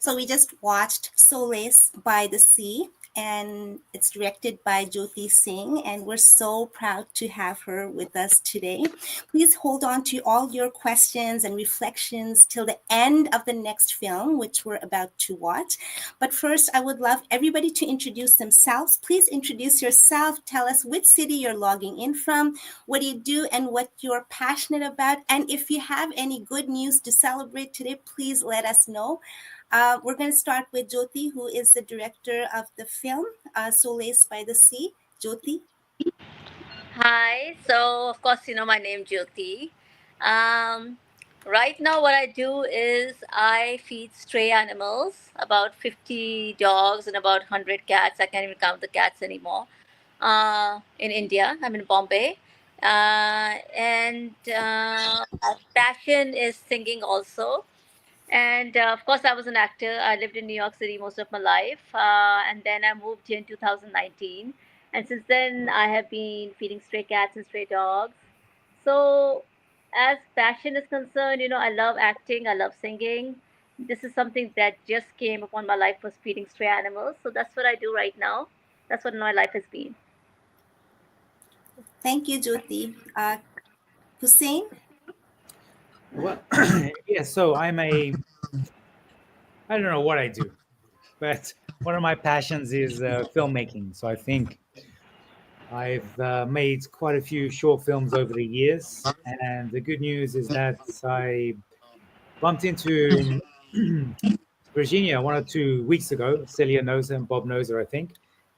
So we just watched Solace by the Sea, and it's directed by Jyoti Singh, and we're so proud to have her with us today. Please hold on to all your questions and reflections till the end of the next film, which we're about to watch. But first, I would love everybody to introduce themselves. Please introduce yourself. Tell us which city you're logging in from, what do you do, and what you're passionate about. And if you have any good news to celebrate today, please let us know. We're going to start with Jyoti, who is the director of the film, Solace by the Sea. Jyoti? Hi. So, of course, my name Jyoti. Um, right now, what I do is I feed stray animals, about 50 dogs and about 100 cats. I can't even count the cats anymore. In India, I'm in Bombay. And my passion is singing also. And of course, I was an actor. I lived in New York City most of my life. And then I moved here in 2019. And since then, I have been feeding stray cats and stray dogs. So, as passion is concerned, I love acting, I love singing. This is something that just came upon my life, was feeding stray animals. So, that's what I do right now. That's what my life has been. Thank you, Jyoti. Hussein? Well, yeah, so I don't know what I do, but one of my passions is filmmaking. So I think I've made quite a few short films over the years. And the good news is that I bumped into Virginia 1 or 2 weeks ago. Celia knows her and Bob knows her, I think.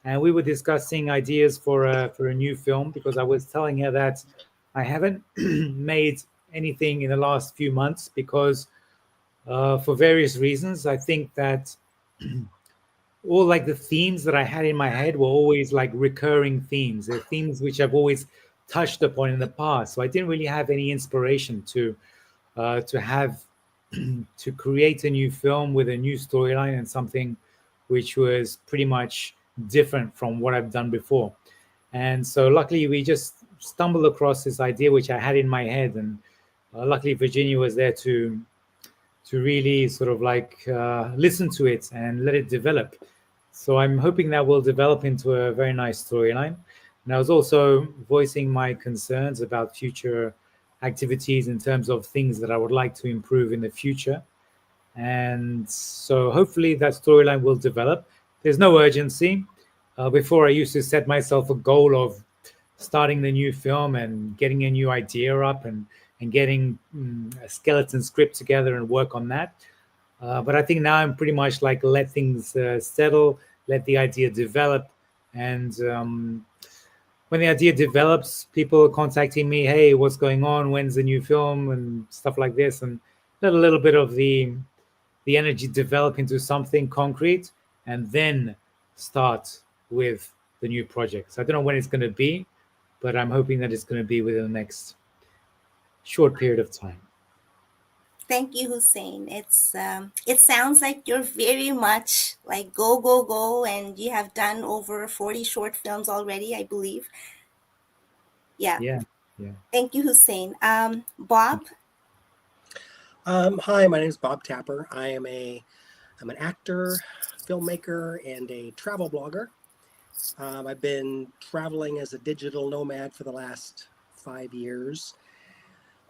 And we were discussing ideas for a new film because I was telling her that I haven't made anything in the last few months because for various reasons. I think that all like the themes that I had in my head were always like recurring themes. They're themes which I've always touched upon in the past. So I didn't really have any inspiration to have to create a new film with a new storyline and something which was pretty much different from what I've done before. And so luckily we just stumbled across this idea which I had in my head, and luckily Virginia was there to really sort of like listen to it and let it develop. So I'm hoping that will develop into a very nice storyline. And I was also voicing my concerns about future activities in terms of things that I would like to improve in the future. And so hopefully that storyline will develop. There's no urgency. Before I used to set myself a goal of starting the new film and getting a new idea up and getting a skeleton script together and work on that. But I think now I'm pretty much like let things settle, let the idea develop. And when the idea develops, people are contacting me, hey, what's going on? When's the new film? And stuff like this. And let a little bit of the energy develop into something concrete and then start with the new project. So I don't know when it's going to be, but I'm hoping that it's going to be within the next short period of time. Thank you, Hussein. It sounds like you're very much like go, go, go, and you have done over 40 short films already, I believe. Yeah. Yeah, yeah. Thank you, Hussein. Bob? Hi, my name is Bob Tapper. I'm an actor, filmmaker, and a travel blogger. I've been traveling as a digital nomad for the last 5 years,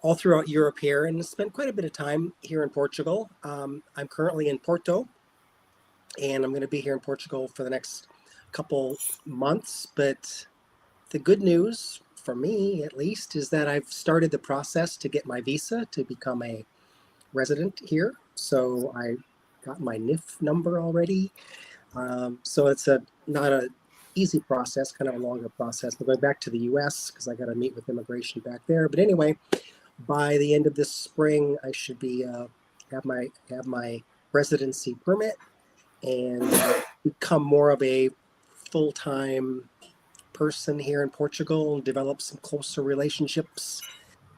all throughout Europe here, and spent quite a bit of time here in Portugal. I'm currently in Porto, and I'm going to be here in Portugal for the next couple months. But the good news, for me at least, is that I've started the process to get my visa to become a resident here. So I got my NIF number already. So it's not a easy process, kind of a longer process. I'm going back to the US because I got to meet with immigration back there. But anyway, by the end of this spring, I should be have my residency permit and become more of a full-time person here in Portugal and develop some closer relationships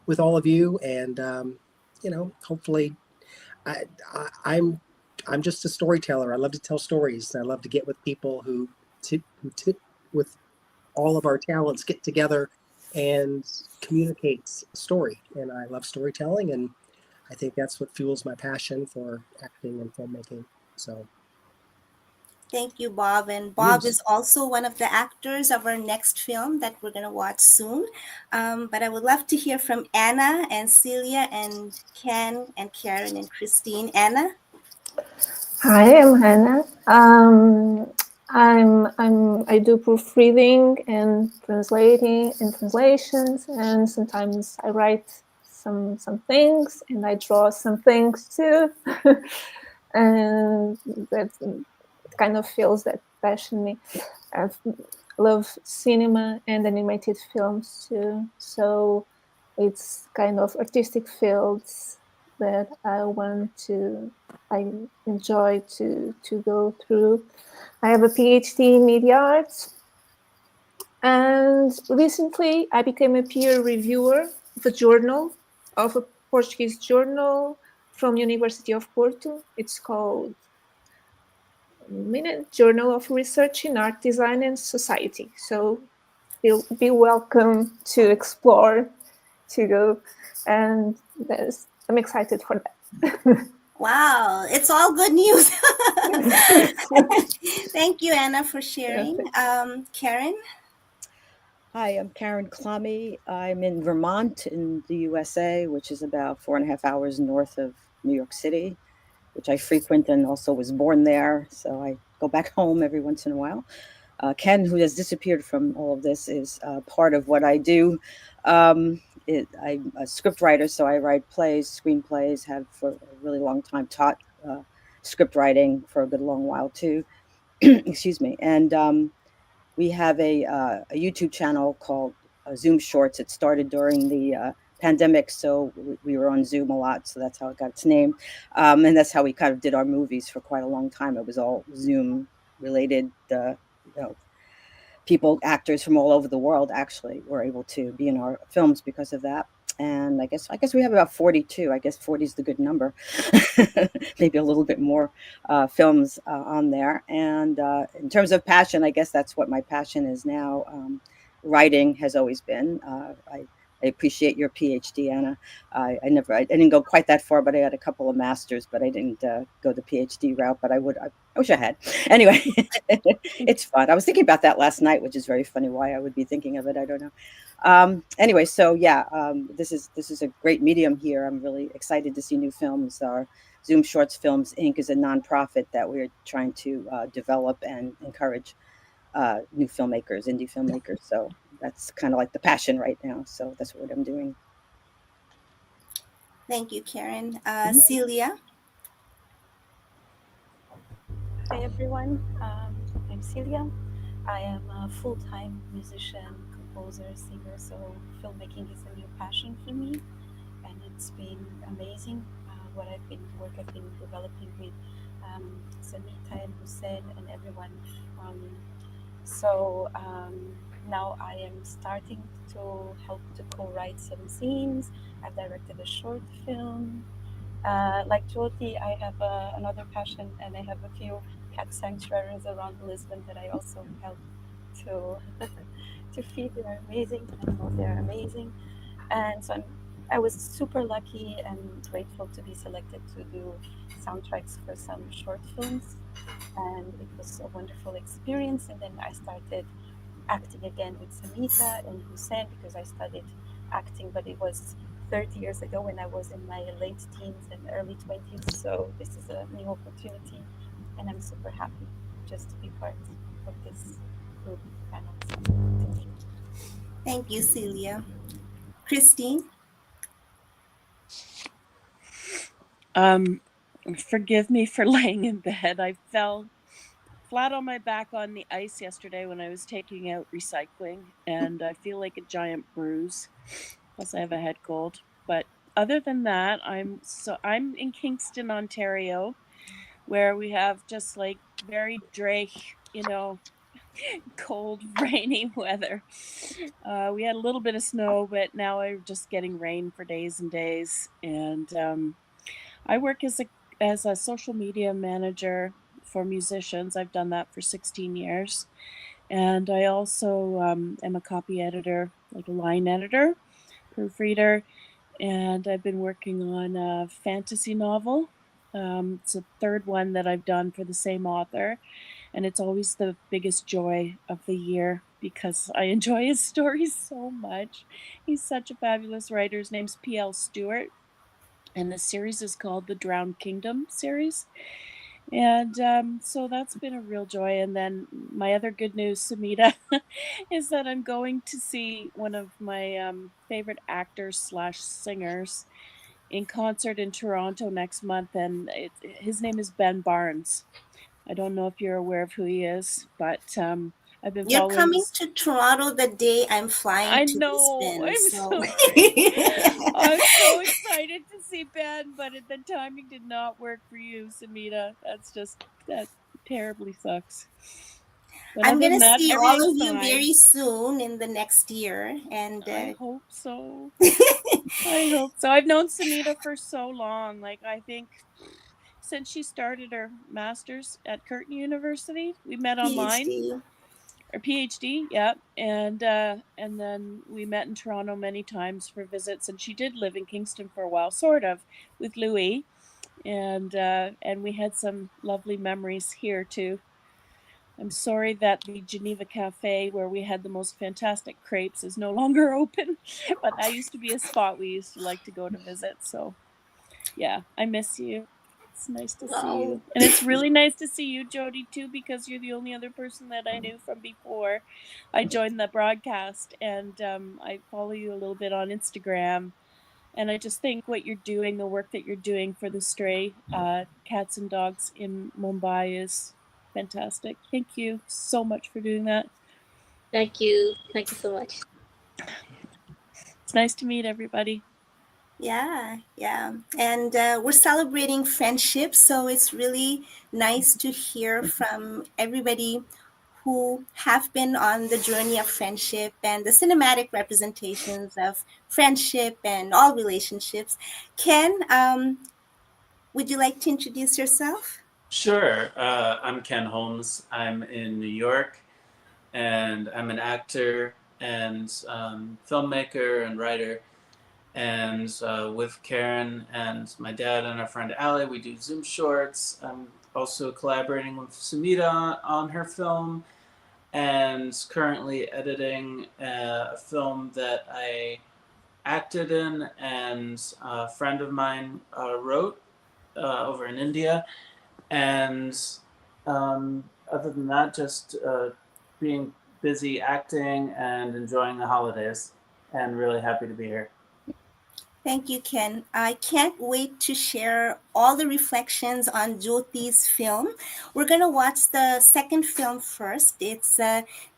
with all of you. And hopefully, I, I'm just a storyteller. I love to tell stories. I love to get with people who with all of our talents get together and communicates a story. And I love storytelling, and I think that's what fuels my passion for acting and filmmaking. So Thank you, Bob. And Bob Yes. is also one of the actors of our next film that we're going to watch soon. But I would love to hear from Anna and Celia and Ken and Karen and Christine. Anna? Hi, I'm Hannah. I do proofreading and translating and translations, and sometimes I write some things and I draw some things too, and that kind of feels that passion me. I love cinema and animated films too, so it's kind of artistic fields that I enjoy to go through. I have a PhD in media arts, and recently I became a peer reviewer of a Portuguese journal from University of Porto. It's called Minute Journal of Research in Art, Design and Society. So be welcome to explore, to go, and I'm excited for that. Wow, it's all good news. Thank you. Thank you, Anna, for Yeah, sharing. Karen? Hi, I'm Karen Clummy. I'm in Vermont in the USA, which is about 4.5 hours north of New York City, which I frequent and also was born there. So I go back home every once in a while. Ken, who has disappeared from all of this, is part of what I do. I'm a script writer, so I write plays, screenplays, have for a really long time taught script writing for a good long while too. Excuse me. And we have a YouTube channel called Zoom Shorts. It started during the pandemic, so we were on Zoom a lot, so that's how it got its name. And that's how we kind of did our movies for quite a long time. It was all Zoom related. People, actors from all over the world, actually were able to be in our films because of that. And I guess we have about 42. I guess 40 is the good number. Maybe a little bit more films on there. And in terms of passion, I guess that's what my passion is now. Writing has always been. I appreciate your PhD, Anna. I didn't go quite that far, but I had a couple of masters, but I didn't go the PhD route. But I wish I had. Anyway, it's fun. I was thinking about that last night, which is very funny. Why I would be thinking of it, I don't know. Anyway, so yeah, this is a great medium here. I'm really excited to see new films. Our Zoom Shorts Films Inc. is a nonprofit that we're trying to develop and encourage new filmmakers, indie filmmakers. So that's kind of like the passion right now. So that's what I'm doing. Thank you, Karen. Mhm. Celia? Hi everyone, I'm Celia. I am a full-time musician, composer, singer, so filmmaking is a new passion for me, and it's been amazing work I've been developing with Sanita and Hussene and everyone. Now I am starting to help to co-write some scenes. I've directed a short film. Like Jyoti, I have another passion, and I have a few cat sanctuaries around Lisbon that I also help to to feed. They're amazing. Animals, they're amazing, and so I was super lucky and grateful to be selected to do soundtracks for some short films, and it was a wonderful experience. And then I started acting again with Samita and Hussene because I studied acting, but it was 30 years ago when I was in my late teens and early 20s. So this is a new opportunity, and I'm super happy just to be part of this group panel. So thank you. Thank you, Celia. Christine? Forgive me for laying in bed. I fell flat on my back on the ice yesterday when I was taking out recycling, and I feel like a giant bruise. Plus, I have a head cold. But other than that, I'm in Kingston, Ontario, where we have just like very cold, rainy weather. We had a little bit of snow, but now we're just getting rain for days and days. And I work as a social media manager for musicians. I've done that for 16 years. And I also am a copy editor, like a line editor, proofreader. And I've been working on a fantasy novel It's the third one that I've done for the same author, and it's always the biggest joy of the year because I enjoy his stories so much. He's such a fabulous writer. His name's P.L. Stewart, and the series is called the Drowned Kingdom series. And so that's been a real joy. And then my other good news, Samita, is that I'm going to see one of my favorite actors / singers in concert in Toronto next month. And his name is Ben Barnes. I don't know if you're aware of who he is, but I've been You're following coming his... to Toronto the day I'm flying I to know. Lisbon. I'm So so great. I'm so excited to see Ben, but the timing did not work for you, Samita. That terribly sucks. But I'm other going than to that, see all everything's of you fine. very soon in the next year. And I hope so. I hope so. I've known Samita for so long. Like, I think since she started her master's at Curtin University, we met online. PhD. Or PhD, yeah, and then we met in Toronto many times for visits, and she did live in Kingston for a while, sort of, with Louis, and we had some lovely memories here too. I'm sorry that the Geneva Cafe, where we had the most fantastic crepes, is no longer open, but that used to be a spot we used to like to go to visit. So, yeah, I miss you. It's nice to see you. And it's really nice to see you, Jyoti, too, because you're the only other person that I knew from before I joined the broadcast. And I follow you a little bit on Instagram. And I just think what you're doing, the work that you're doing for the stray cats and dogs in Mumbai is fantastic. Thank you so much for doing that. Thank you. Thank you so much. It's nice to meet everybody. Yeah. And we're celebrating friendship, so it's really nice to hear from everybody who have been on the journey of friendship and the cinematic representations of friendship and all relationships. Ken, would you like to introduce yourself? Sure. I'm Ken Holmes. I'm in New York, and I'm an actor and filmmaker and writer. And with Karen and my dad and our friend Ali, we do Zoom shorts. I'm also collaborating with Samita on her film, and currently editing a film that I acted in and a friend of mine wrote over in India. And other than that, just being busy acting and enjoying the holidays, and really happy to be here. Thank you, Ken. I can't wait to share all the reflections on Jyoti's film. We're going to watch the second film first. It's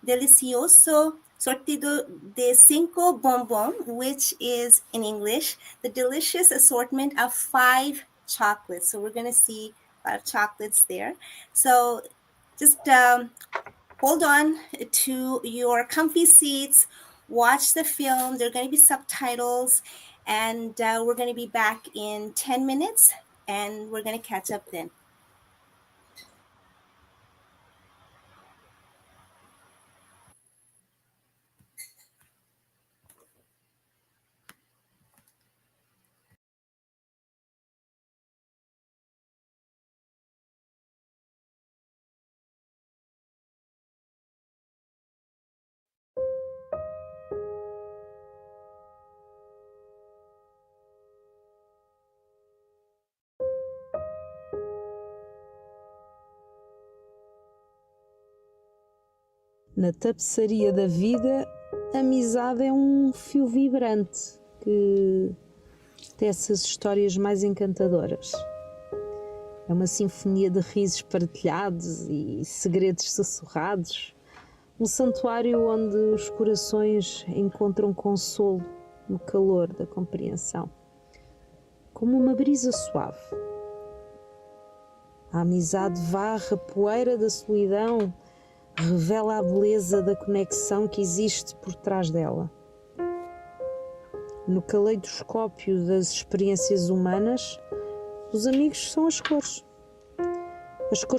Delicioso, Sortido de Cinco Bonbon, which is in English, the delicious assortment of 5 chocolates. So we're going to see a lot of chocolates there. So just hold on to your comfy seats, watch the film. There are going to be subtitles, and we're going to be back in 10 minutes, and we're going to catch up then. Na tapeçaria da vida, a amizade é fio vibrante que tece as histórias mais encantadoras. É uma sinfonia de risos partilhados e segredos sussurrados, um santuário onde os corações encontram consolo no calor da compreensão, como uma brisa suave. A amizade varre a poeira da solidão, revela a beleza da conexão que existe por trás dela. No caleidoscópio das experiências humanas, os amigos são as cores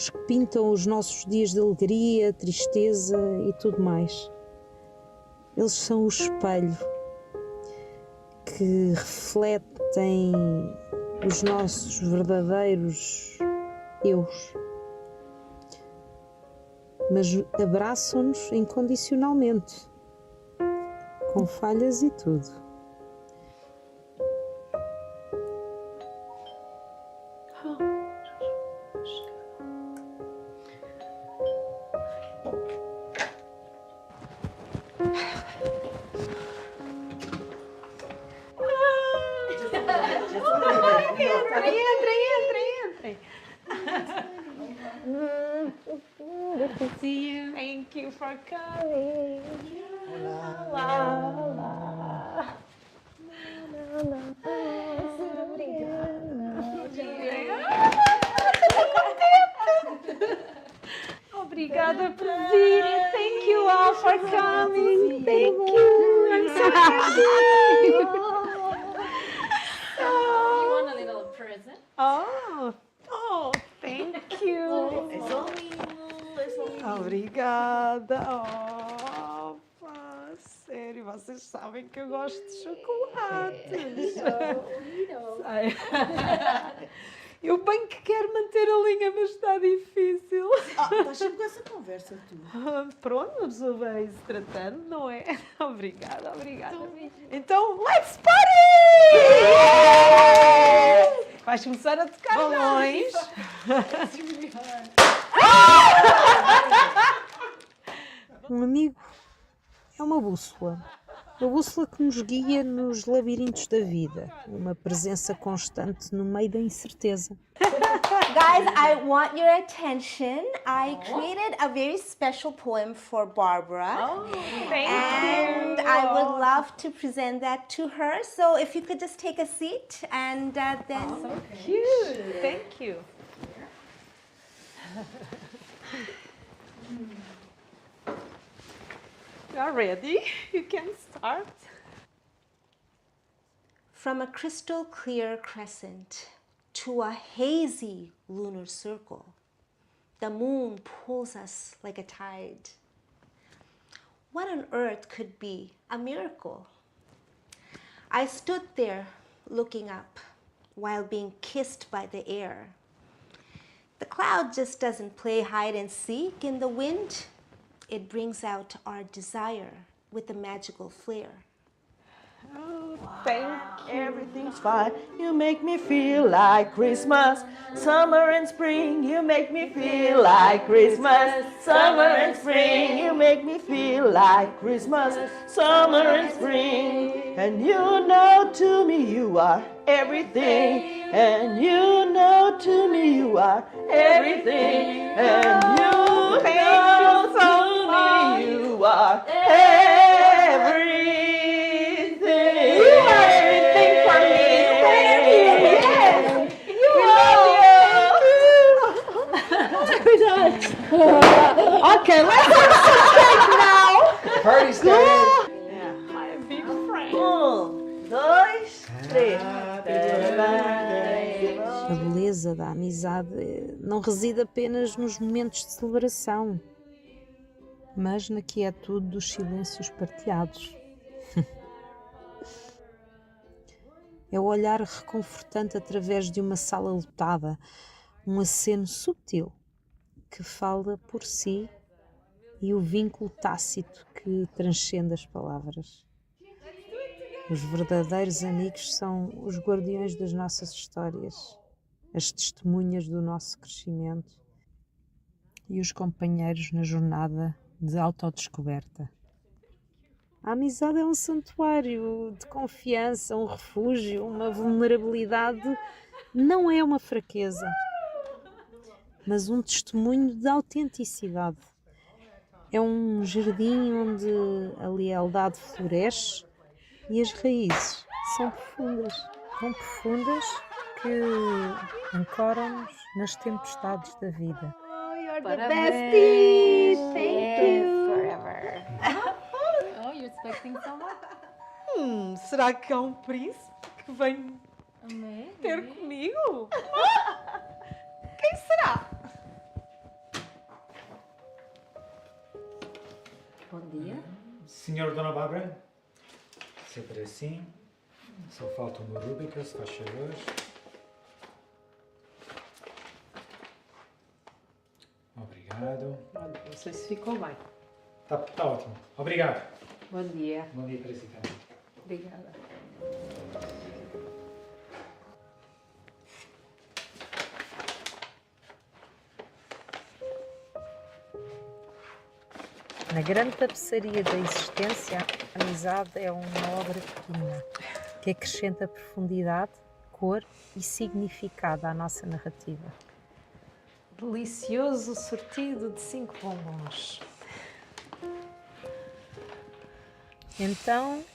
que pintam os nossos dias de alegria, tristeza e tudo mais. Eles são o espelho que refletem os nossos verdadeiros eus, mas abraçam-nos incondicionalmente, com falhas e tudo. Entrem. Good to see you. Thank you for coming. Olá. Obrigada por vir. Thank you all for coming. Thank you. I'm so happy. You want a little present? Oh, thank you. Obrigada. Oh, pá, sério, vocês sabem que eu gosto de chocolates. Sei. Eu bem que quero manter a linha, mas está difícil. Estás sempre com essa conversa, tu. Pronto, uma pessoa vai se tratando, não é? Obrigada. Então, let's party! Vais começar a tocar balões. Um amigo é uma bússola que nos guia nos labirintos da vida, uma presença constante no meio da incerteza. Guys, I want your attention. I created a very special poem for Barbara. Thank And you. I would love to present that to her. So if you could just take a seat and then... Cute. Thank you. You are ready? You can start. From a crystal clear crescent to a hazy lunar circle, the moon pulls us like a tide. What on earth could be a miracle? I stood there looking up while being kissed by the air. The cloud just doesn't play hide and seek in the wind. It brings out our desire with a magical flair. Oh, thank you. Everything's fine. You make me feel like Christmas. Summer and spring, you make me feel like Christmas. Summer and spring, you make me feel like Christmas. Summer and spring. And you know to me you are everything. And you know to me you are everything. And you know to me you are everything. You are everything for me. Thank you. Yes. You are. Okay, let's have some cake now. Party started. My big friend. 1, 2, 3. A beleza da amizade não reside apenas nos momentos de celebração, mas na quietude dos silêncios partilhados. É o olhar reconfortante através de uma sala lotada, um aceno subtil que fala por si e o vínculo tácito que transcende as palavras. Os verdadeiros amigos são os guardiões das nossas histórias, as testemunhas do nosso crescimento e os companheiros na jornada de autodescoberta. A amizade é um santuário de confiança, um refúgio, uma vulnerabilidade. Não é uma fraqueza, mas um testemunho de autenticidade. É um jardim onde a lealdade floresce e as raízes são profundas, tão profundas que ancoram-nos nas tempestades da vida. Oh, you're the bestie. Thank you. Forever. Oh, you're expecting someone? Será que é um príncipe que vem ter comigo? Quem será? Bom dia. Senhora Dona Bárbara, sempre assim. Só falta uma rúbrica, se faz favor. Obrigado. Olha, não sei se ficou bem. Tá ótimo. Obrigado. Bom dia. Bom dia para si também. Obrigada. Na grande tapeçaria da existência, a amizade é uma obra-prima que acrescenta profundidade, cor e significado à nossa narrativa. Delicioso sortido de 5 bombons. Então,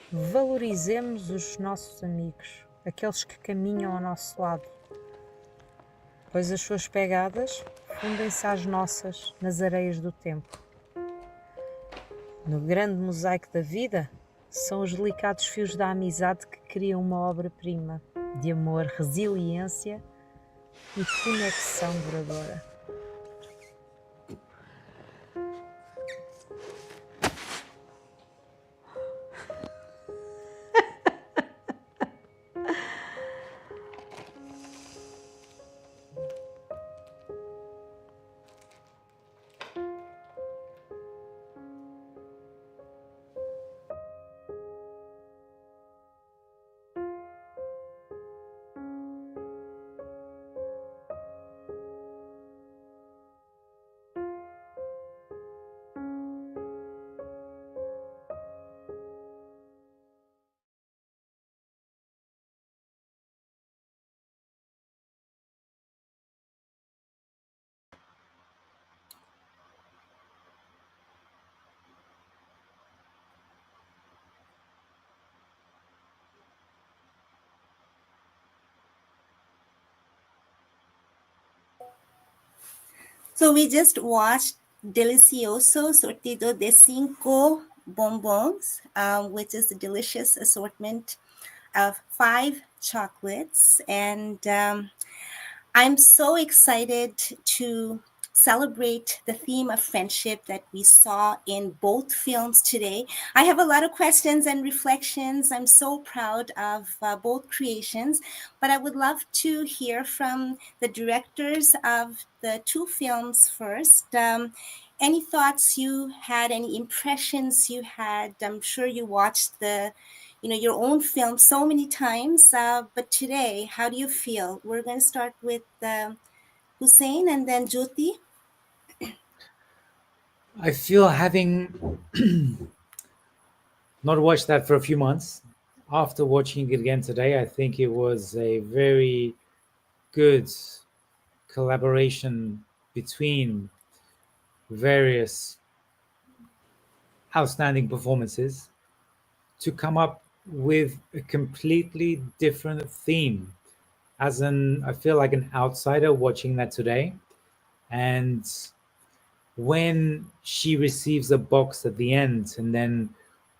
valorizemos os nossos amigos, aqueles que caminham ao nosso lado, pois as suas pegadas fundem-se às nossas nas areias do tempo. No grande mosaico da vida, são os delicados fios da amizade que criam uma obra-prima de amor, resiliência e conexão duradoura. So we just watched Delicioso, Sortido de Cinco Bombons, which is a delicious assortment of 5 chocolates. And I'm so excited to celebrate the theme of friendship that we saw in both films today. I have a lot of questions and reflections. I'm so proud of both creations, but I would love to hear from the directors of the 2 films first. Any thoughts you had, any impressions you had? I'm sure you watched your own film so many times, but today, how do you feel? We're going to start with Hussene and then Jyoti. I feel, having not watched that for a few months, after watching it again today, I think it was a very good collaboration between various outstanding performances to come up with a completely different theme. I feel like an outsider watching that today. And when she receives a box at the end, and then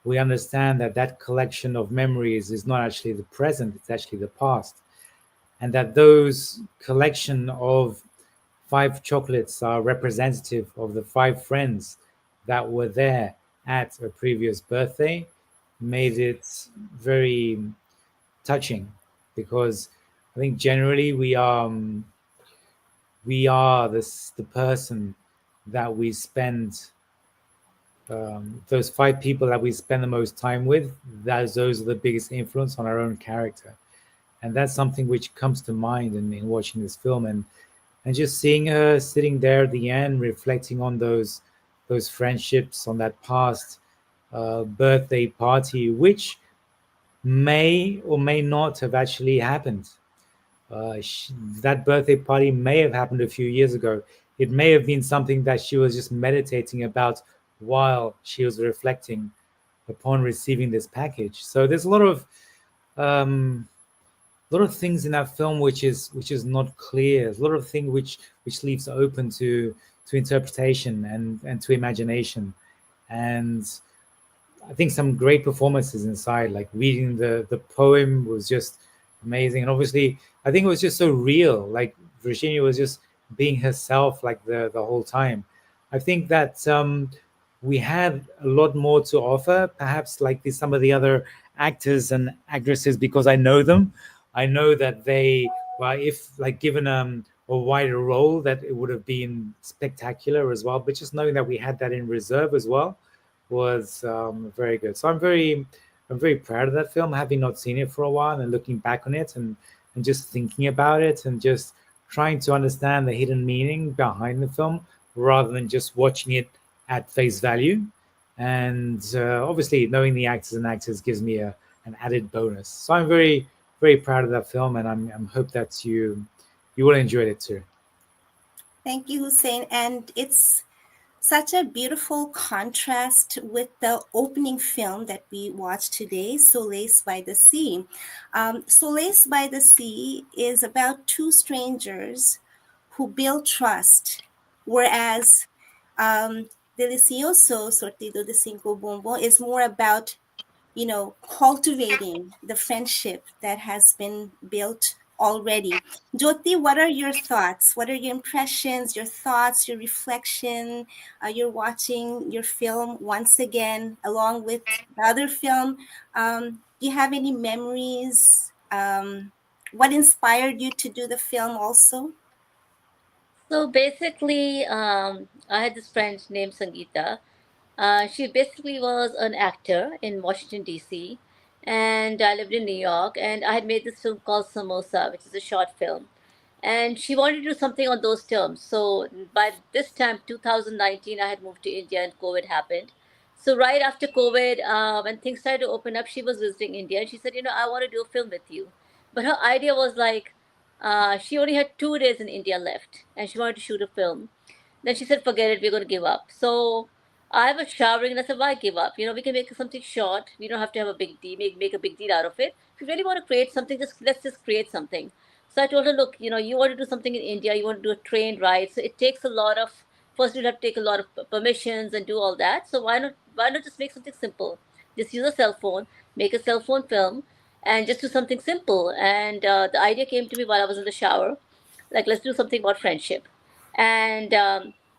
we understand that that collection of memories is not actually the present, it's actually the past. And that those collection of 5 chocolates are representative of the 5 friends that were there at a previous birthday, made it very touching, because I think generally we are the person that we spend, those 5 people that we spend the most time with, those are the biggest influence on our own character. And that's something which comes to mind in watching this film, and just seeing her sitting there at the end, reflecting on those friendships, on that past birthday party, which may or may not have actually happened. That birthday party may have happened a few years ago. It may have been something that she was just meditating about while she was reflecting upon receiving this package. So there's a lot of things in that film which is not clear. There's a lot of things which leaves open to interpretation and to imagination. And I think some great performances inside, like reading the poem was just amazing. And obviously, I think it was just so real. Like Virginia was just being herself, like the whole time. I think that we had a lot more to offer, perhaps like some of the other actors and actresses, because I know them. I know that they, well, if like given a wider role, that it would have been spectacular as well. But just knowing that we had that in reserve as well was very good. So I'm very proud of that film, having not seen it for a while and looking back on it and just thinking about it and just trying to understand the hidden meaning behind the film rather than just watching it at face value. And obviously, knowing the actors and actors gives me an added bonus. So I'm very, very proud of that film, and I'm hope that you will enjoy it too. Thank you, Hussene. And it's such a beautiful contrast with the opening film that we watched today, Solace by the Sea. Solace by the Sea is about two strangers who build trust, whereas Delicioso, Sortido de Cinco Bombo is more about, cultivating the friendship that has been built already. Jyoti, what are your thoughts? What are your impressions, your thoughts, your reflection? You're watching your film once again, along with the other film. Do you have any memories? What inspired you to do the film also? So basically, I had this friend named Sangeeta. She basically was an actor in Washington, D.C., and I lived in New York, and I had made this film called Samosa, which is a short film. And she wanted to do something on those terms. So by this time, 2019, I had moved to India and COVID happened. So right after COVID, when things started to open up, she was visiting India and she said, I want to do a film with you. But her idea was like, she only had 2 days in India left and she wanted to shoot a film. Then she said, forget it, we're going to give up. So I was showering and I said, why give up? We can make something short. We don't have to have a big deal, make a big deal out of it. If you really want to create something, let's just create something. So I told her, look, you want to do something in India, you want to do a train ride. So it takes a lot of, first you'd have to take a lot of permissions and do all that. So why not just make something simple? Just use a cell phone, make a cell phone film, and just do something simple. And the idea came to me while I was in the shower, like let's do something about friendship. And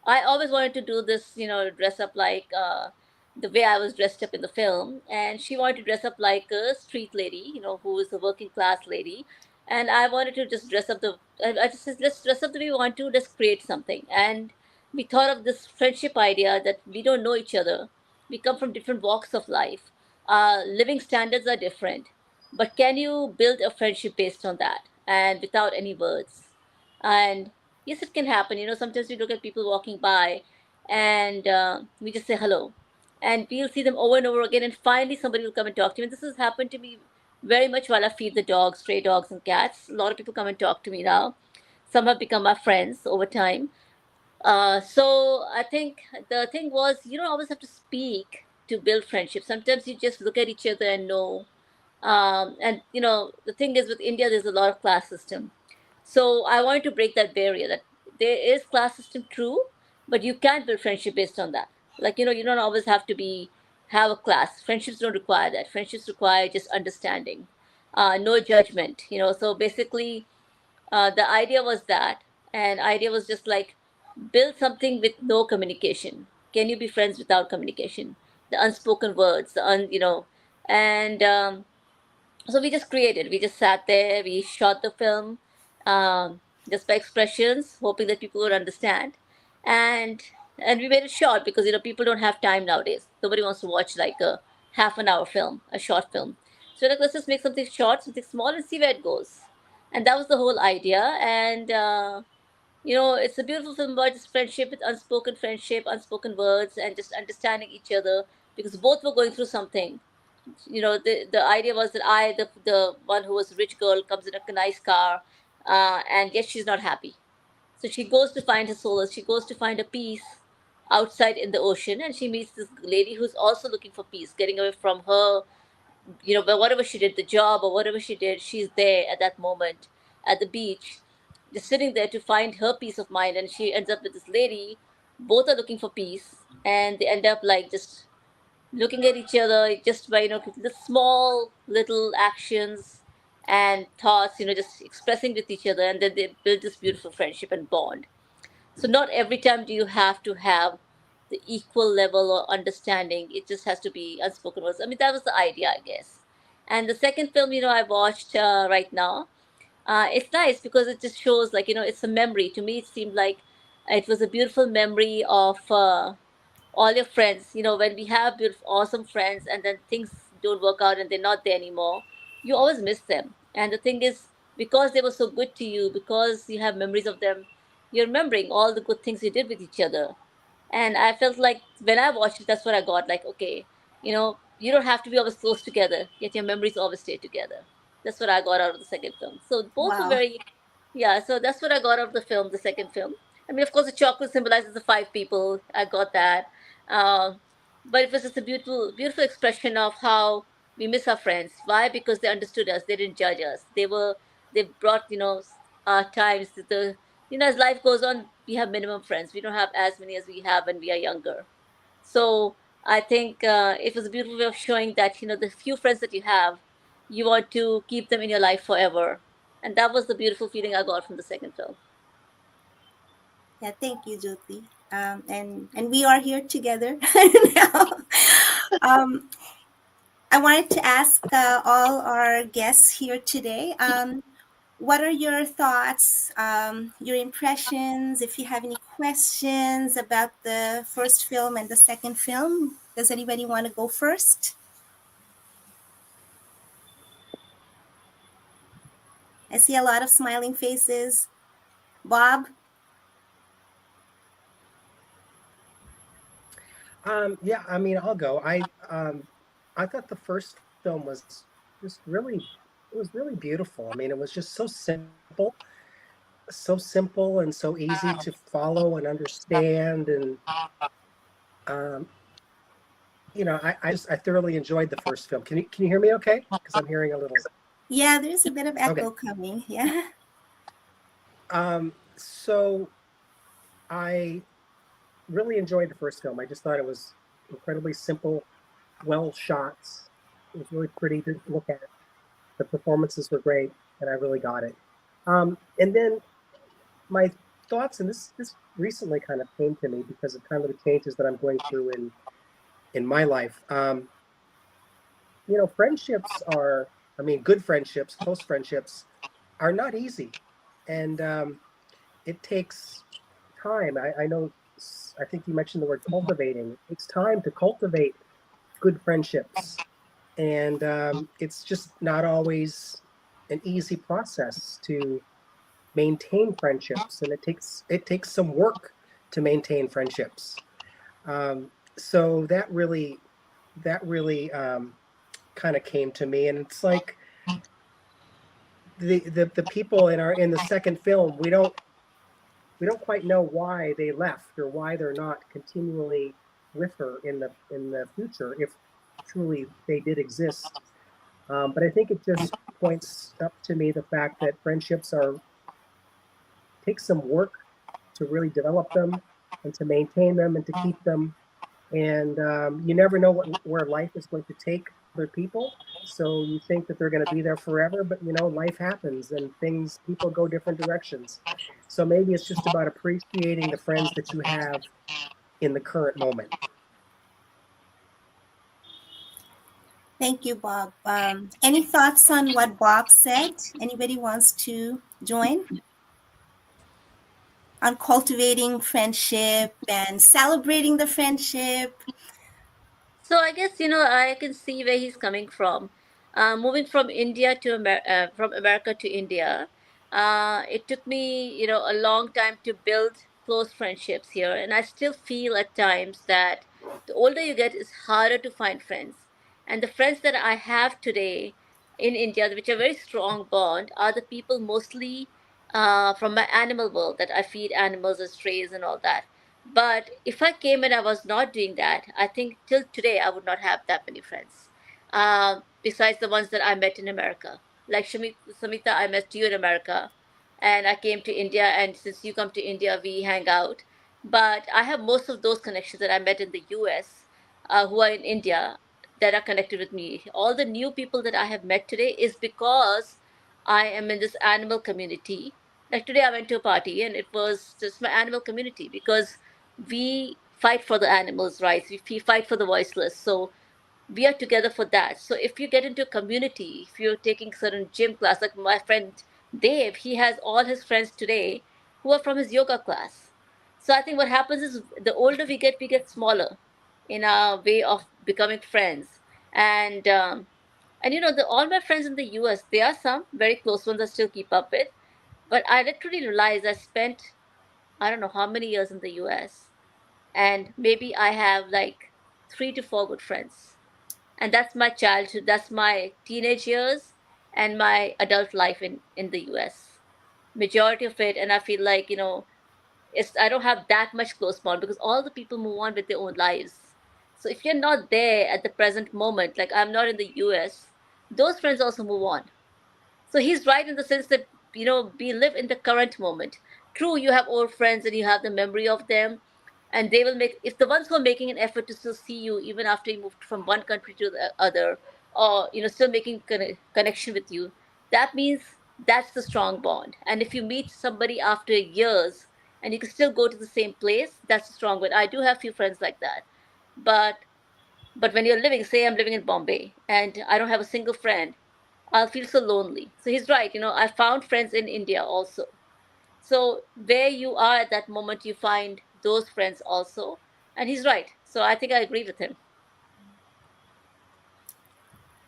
I always wanted to do this, dress up like the way I was dressed up in the film. And she wanted to dress up like a street lady, who is a working class lady. And I wanted to just dress up I just said, let's dress up the way we want to, let's create something. And we thought of this friendship idea that we don't know each other. We come from different walks of life. Living standards are different. But can you build a friendship based on that and without any words? And yes, it can happen. Sometimes we look at people walking by and we just say hello. And we'll see them over and over again. And finally, somebody will come and talk to me. And this has happened to me very much while I feed the dogs, stray dogs, and cats. A lot of people come and talk to me now. Some have become my friends over time. So I think the thing was, you don't always have to speak to build friendship. Sometimes you just look at each other and know. And the thing is with India, there's a lot of class system. So I wanted to break that barrier that there is class system true, but you can build friendship based on that. Like, you don't always have to have a class. Friendships don't require that. Friendships require just understanding, no judgment, So basically, the idea was that, and idea was just like build something with no communication. Can you be friends without communication? The unspoken words, and so we just created. We just sat there. We shot the film, just by expressions, hoping that people would understand, and we made it short because people don't have time nowadays. Nobody wants to watch like a half an hour film, a short film. So like let's just make something short, something small, and see where it goes. And that was the whole idea. And it's a beautiful film about just friendship, with unspoken friendship, unspoken words, and just understanding each other because both were going through something. The idea was that the one who was a rich girl comes in a nice car, and yet she's not happy. So she goes to find her solace. She goes to find a peace outside in the ocean, and she meets this lady who's also looking for peace, getting away from her. But whatever she did, the job or whatever she did, she's there at that moment at the beach, just sitting there to find her peace of mind. And she ends up with this lady. Both are looking for peace, and they end up like just looking at each other just by the small little actions and thoughts, just expressing with each other, and then they build this beautiful friendship and bond. So not every time do you have to have the equal level or understanding. It just has to be unspoken words. I mean, that was the idea, I guess. And the second film, I watched right now, it's nice because it just shows, like, it's a memory. To me, it seemed like it was a beautiful memory of all your friends. When we have beautiful, awesome friends, and then things don't work out and they're not there anymore, you always miss them. And the thing is, because they were so good to you, because you have memories of them, you're remembering all the good things you did with each other. And I felt like when I watched it, that's what I got. Like, okay, you don't have to be always close together, yet your memories always stay together. That's what I got out of the second film. So both were Wow. very, yeah. So that's what I got out of the film, the second film. I mean, of course, the chocolate symbolizes the five people. I got that. Um, but it was just a beautiful, beautiful expression of how we miss our friends. Why? Because they understood us. They didn't judge us. They brought, our times to the, as life goes on, we have minimum friends. We don't have as many as we have when we are younger. So I think it was a beautiful way of showing that, the few friends that you have, you want to keep them in your life forever. And that was the beautiful feeling I got from the second film. Yeah, thank you, Jyoti. And we are here together now. Um, I wanted to ask all our guests here today, what are your thoughts, your impressions, if you have any questions about the first film and the second film? Does anybody want to go first? I see a lot of smiling faces. Bob? Yeah, I mean, I'll go. I thought the first film was just really, it was really beautiful. I mean, it was just so simple and so easy to follow and understand. And I thoroughly enjoyed the first film. Can you hear me okay? Because I'm hearing a little. Yeah, there's a bit of echo coming. Yeah. So I really enjoyed the first film. I just thought it was incredibly simple, well shot. It was really pretty to look at. The performances were great, and I really got it. And then my thoughts, and this recently kind of came to me because of kind of the changes that I'm going through in my life. Friendships are, I mean, good friendships, close friendships are not easy. And it takes time. I know, I think you mentioned the word cultivating. It takes time to cultivate good friendships. And it's just not always an easy process to maintain friendships. And it takes some work to maintain friendships. So that really kind of came to me. And it's like the people in the second film, we don't quite know why they left or why they're not continually with her in the future, if truly they did exist. But I think it just points up to me the fact that friendships take some work to really develop them and to maintain them and to keep them. And you never know where life is going to take other people. So you think that they're going to be there forever, but life happens and people go different directions. So maybe it's just about appreciating the friends that you have in the current moment. Thank you, Bob. Any thoughts on what Bob said? Anybody wants to join on cultivating friendship and celebrating the friendship? So I guess, I can see where he's coming from. Moving from India to from America to India, it took me, a long time to build close friendships here, and I still feel at times that the older you get, it's harder to find friends. And the friends that I have today in India, which are very strong bond, are the people mostly from my animal world, that I feed animals and strays and all that. But if I came and I was not doing that, I think till today I would not have that many friends. Besides the ones that I met in America. Like Samita, I met you in America, and I came to India, and since you come to India, we hang out. But I have most of those connections that I met in the US, who are in India, that are connected with me. All the new people that I have met today is because I am in this animal community. Like today, I went to a party, and it was just my animal community, because we fight for the animals' rights. We fight for the voiceless. So we are together for that. So if you get into a community, if you're taking certain gym class, like my friend Dave, he has all his friends today who are from his yoga class. So I think what happens is the older we get smaller in our way of becoming friends. And you know, all my friends in the US, there are some very close ones I still keep up with. But I literally realized I spent, I don't know how many years in the US, and maybe I have like 3 to 4 good friends. And that's my childhood, that's my teenage years and my adult life in the US. Majority of it, and I feel like, you know, I don't have that much close bond because all the people move on with their own lives. So if you're not there at the present moment, like I'm not in the US, those friends also move on. So he's right in the sense that, you know, we live in the current moment. True, you have old friends and you have the memory of them, and they will make, if the ones who are making an effort to still see you even after you moved from one country to the other, or, you know, still making connection with you, that means that's the strong bond. And if you meet somebody after years and you can still go to the same place, that's a strong bond. I do have few friends like that. But when you're living, say I'm living in Bombay and I don't have a single friend, I'll feel so lonely. So he's right. You know, I found friends in India also. So where you are at that moment, you find those friends also. And he's right. So I think I agree with him.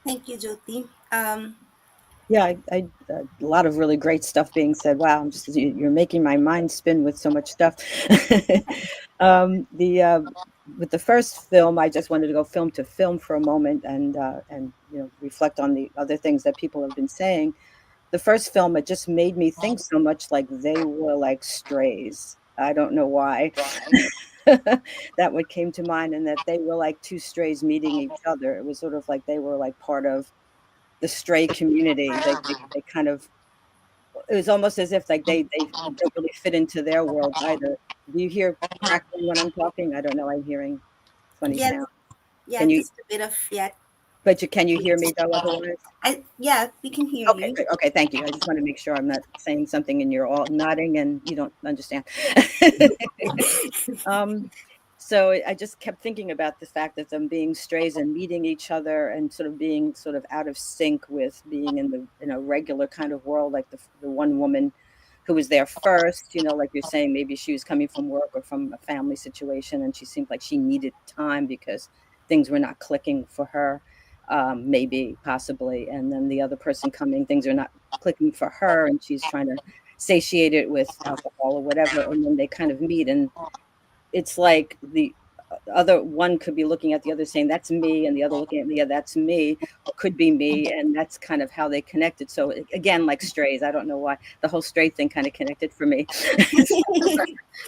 Thank you, Jyoti. Yeah, a lot of really great stuff being said. Wow, you're making my mind spin with so much stuff. With the first film, I just wanted to go film to film for a moment and you know, reflect on the other things that people have been saying. The first film, it just made me think so much like they were like strays. I don't know why. That what came to mind, and that they were like two strays meeting each other. It was sort of like they were like part of the stray community. They kind of, it was almost as if like they don't really fit into their world either. Do you hear crackling when I'm talking? I don't know. I'm hearing funny Yes, sound. yeah, Can you? just a bit of, yeah. But can you hear me though? Otherwise, Yeah, we can hear okay, you. good. Okay, thank you. I just want to make sure I'm not saying something and you're all nodding and you don't understand. um, so I just kept thinking about the fact that them being strays and meeting each other and sort of being sort of out of sync with being in a regular kind of world, like the one woman who was there first, you know, like you're saying, maybe she was coming from work or from a family situation and she seemed like she needed time because things were not clicking for her, maybe, possibly. And then the other person coming, things are not clicking for her and she's trying to satiate it with alcohol or whatever. And then they kind of meet, and it's like the other one could be looking at the other saying that's me, and the other looking at, yeah, that's me, or could be me, and that's kind of how they connected. So again, like strays, I don't know why the whole stray thing kind of connected for me.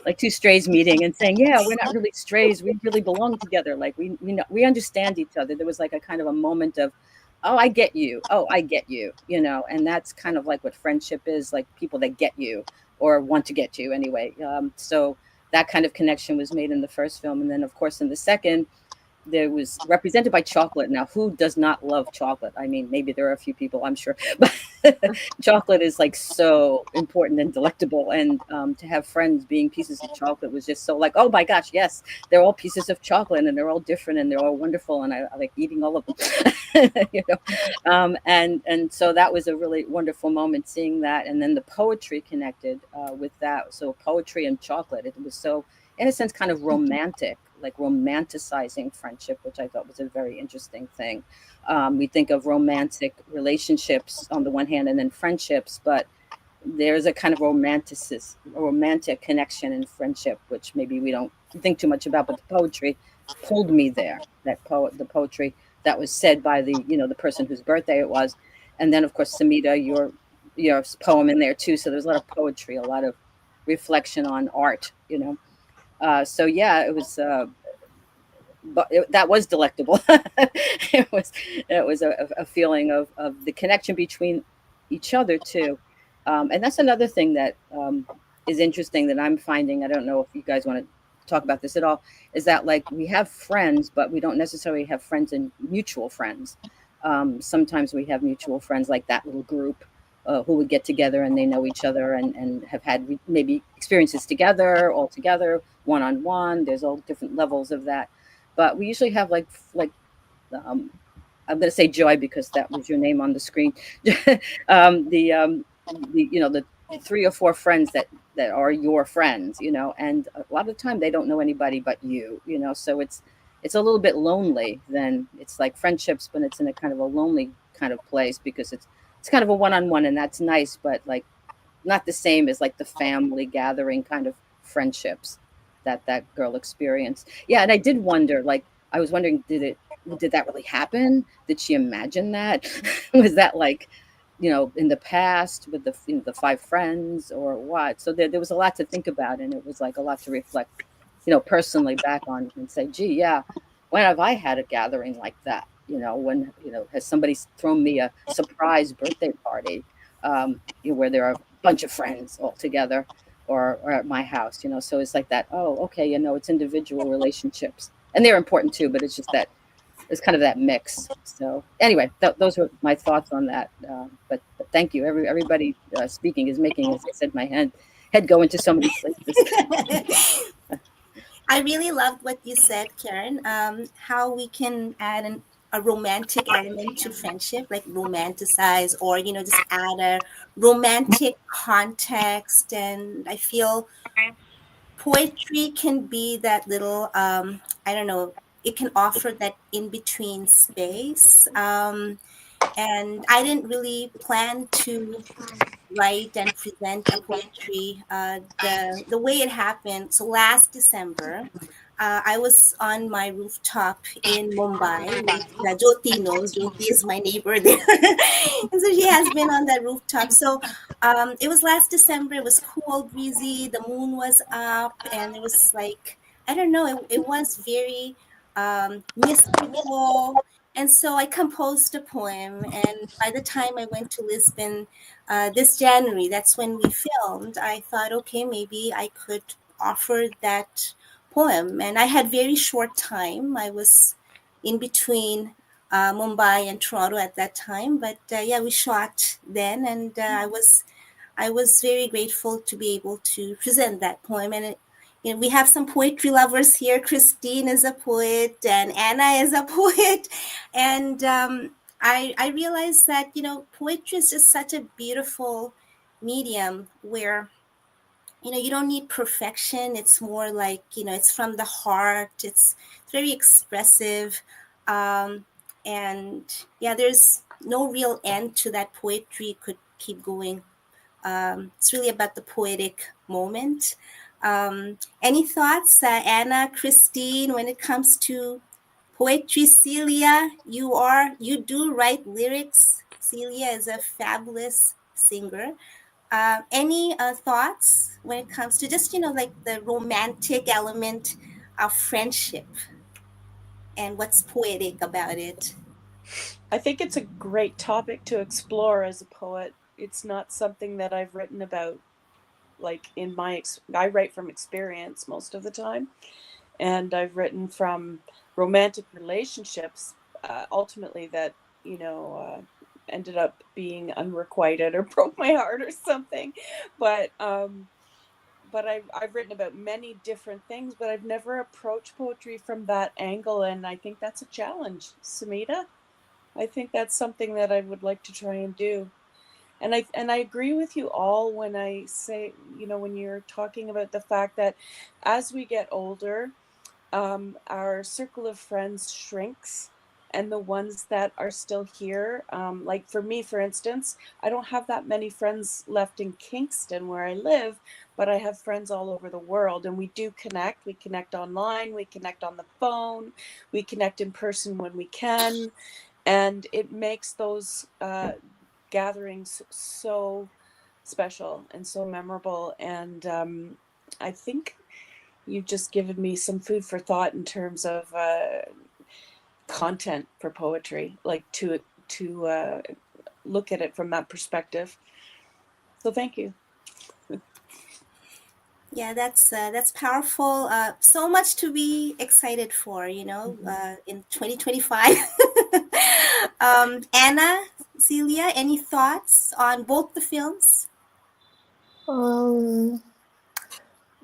Like two strays meeting and saying, yeah, we're not really strays, we really belong together, like we know, we understand each other. There was like a kind of a moment of, oh, I get you, oh, I get you, you know. And that's kind of like what friendship is, like people that get you or want to get you anyway. So that kind of connection was made in the first film. And then, of course, in the second, there was represented by chocolate. Now, who does not love chocolate? I mean, maybe there are a few people, I'm sure, but chocolate is like so important and delectable. And to have friends being pieces of chocolate was just so like, oh my gosh, yes, they're all pieces of chocolate and they're all different and they're all wonderful. And I like eating all of them, you know? And so that was a really wonderful moment seeing that. And then the poetry connected with that. So poetry and chocolate, it was so, in a sense, kind of romantic, like romanticizing friendship, which I thought was a very interesting thing. We think of romantic relationships on the one hand and then friendships, but there's a kind of romantic connection in friendship, which maybe we don't think too much about, but the poetry pulled me there. The poetry that was said by the, you know, the person whose birthday it was. And then of course, Samita, your poem in there too. So there's a lot of poetry, a lot of reflection on art, you know. So yeah, it was, but that was delectable. It was a feeling of the connection between each other too, and that's another thing that is interesting that I'm finding. I don't know if you guys want to talk about this at all. Is that like we have friends, but we don't necessarily have friends and mutual friends. Sometimes we have mutual friends like that little group who would get together and they know each other and have had maybe experiences together, all together, one-on-one. There's all different levels of that. But we usually have like I'm going to say Joy because that was your name on the screen. the 3 or 4 friends that are your friends, and a lot of the time they don't know anybody but you, so it's a little bit lonely. Then it's like friendships, but it's in a kind of a lonely kind of place, because it's kind of a one-on-one, and that's nice, but like not the same as like the family gathering kind of friendships that girl experienced. Yeah, and I did wonder, like, I was wondering, did that really happen? Did she imagine that? Was that like, in the past with the 5 friends, or what? So there was a lot to think about, and it was like a lot to reflect, personally back on, and say, gee, yeah, when have I had a gathering like that? When, has somebody thrown me a surprise birthday party, where there are a bunch of friends all together, or at my house, so it's like that. Oh, okay, it's individual relationships, and they're important too, but it's just that it's kind of that mix. So anyway, those were my thoughts on that. But thank you. Everybody speaking is making, as I said, my head go into so many places. I really loved what you said, Karen. How we can add a romantic element to friendship, like romanticize, or just add a romantic context. And I feel poetry can be that little, I don't know, it can offer that in between space. And I didn't really plan to write and present a poetry. The way it happened. So last December, I was on my rooftop in Mumbai, which Jyoti knows. Jyoti is my neighbor there, and so she has been on that rooftop. So it was last December. It was cool, breezy. The moon was up, and it was like, I don't know. It was very mystical. And so I composed a poem, and by the time I went to Lisbon this January, that's when we filmed, I thought, okay, maybe I could offer that poem. And I had very short time. I was in between Mumbai and Toronto at that time, but yeah, we shot then, and I was very grateful to be able to present that poem. And we have some poetry lovers here. Christine is a poet, and Anna is a poet, and I realized that poetry is just such a beautiful medium where you don't need perfection. It's more like it's from the heart. It's very expressive, and yeah, there's no real end to that. Poetry could keep going. It's really about the poetic moment. Any thoughts, Anna, Christine, when it comes to poetry? Celia, you do write lyrics. Celia is a fabulous singer. Any thoughts when it comes to just like the romantic element of friendship and what's poetic about it? I think it's a great topic to explore as a poet. It's not something that I've written about, like I write from experience most of the time, and I've written from romantic relationships, ultimately that ended up being unrequited or broke my heart or something. But I've written about many different things, but I've never approached poetry from that angle, and I think that's a challenge, Samita. I think that's something that I would like to try and do. And I agree with you all when I say, when you're talking about the fact that as we get older, our circle of friends shrinks, and the ones that are still here, like for me, for instance, I don't have that many friends left in Kingston where I live, but I have friends all over the world, and we do connect. We connect online, we connect on the phone, we connect in person when we can, and it makes those gatherings so special and so memorable. And I think you've just given me some food for thought in terms of content for poetry, like to look at it from that perspective. So thank you. Yeah, that's powerful. So much to be excited for, in 2025. Anna, Celia, any thoughts on both the films?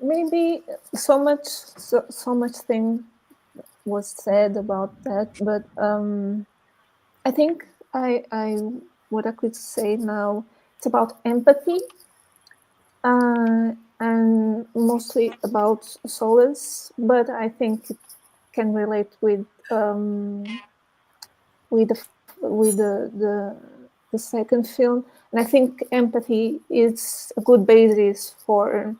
Maybe so much thing was said about that, but I think what I could say now it's about empathy, and mostly about solace, but I think it can relate with with the second film. And I think empathy is a good basis for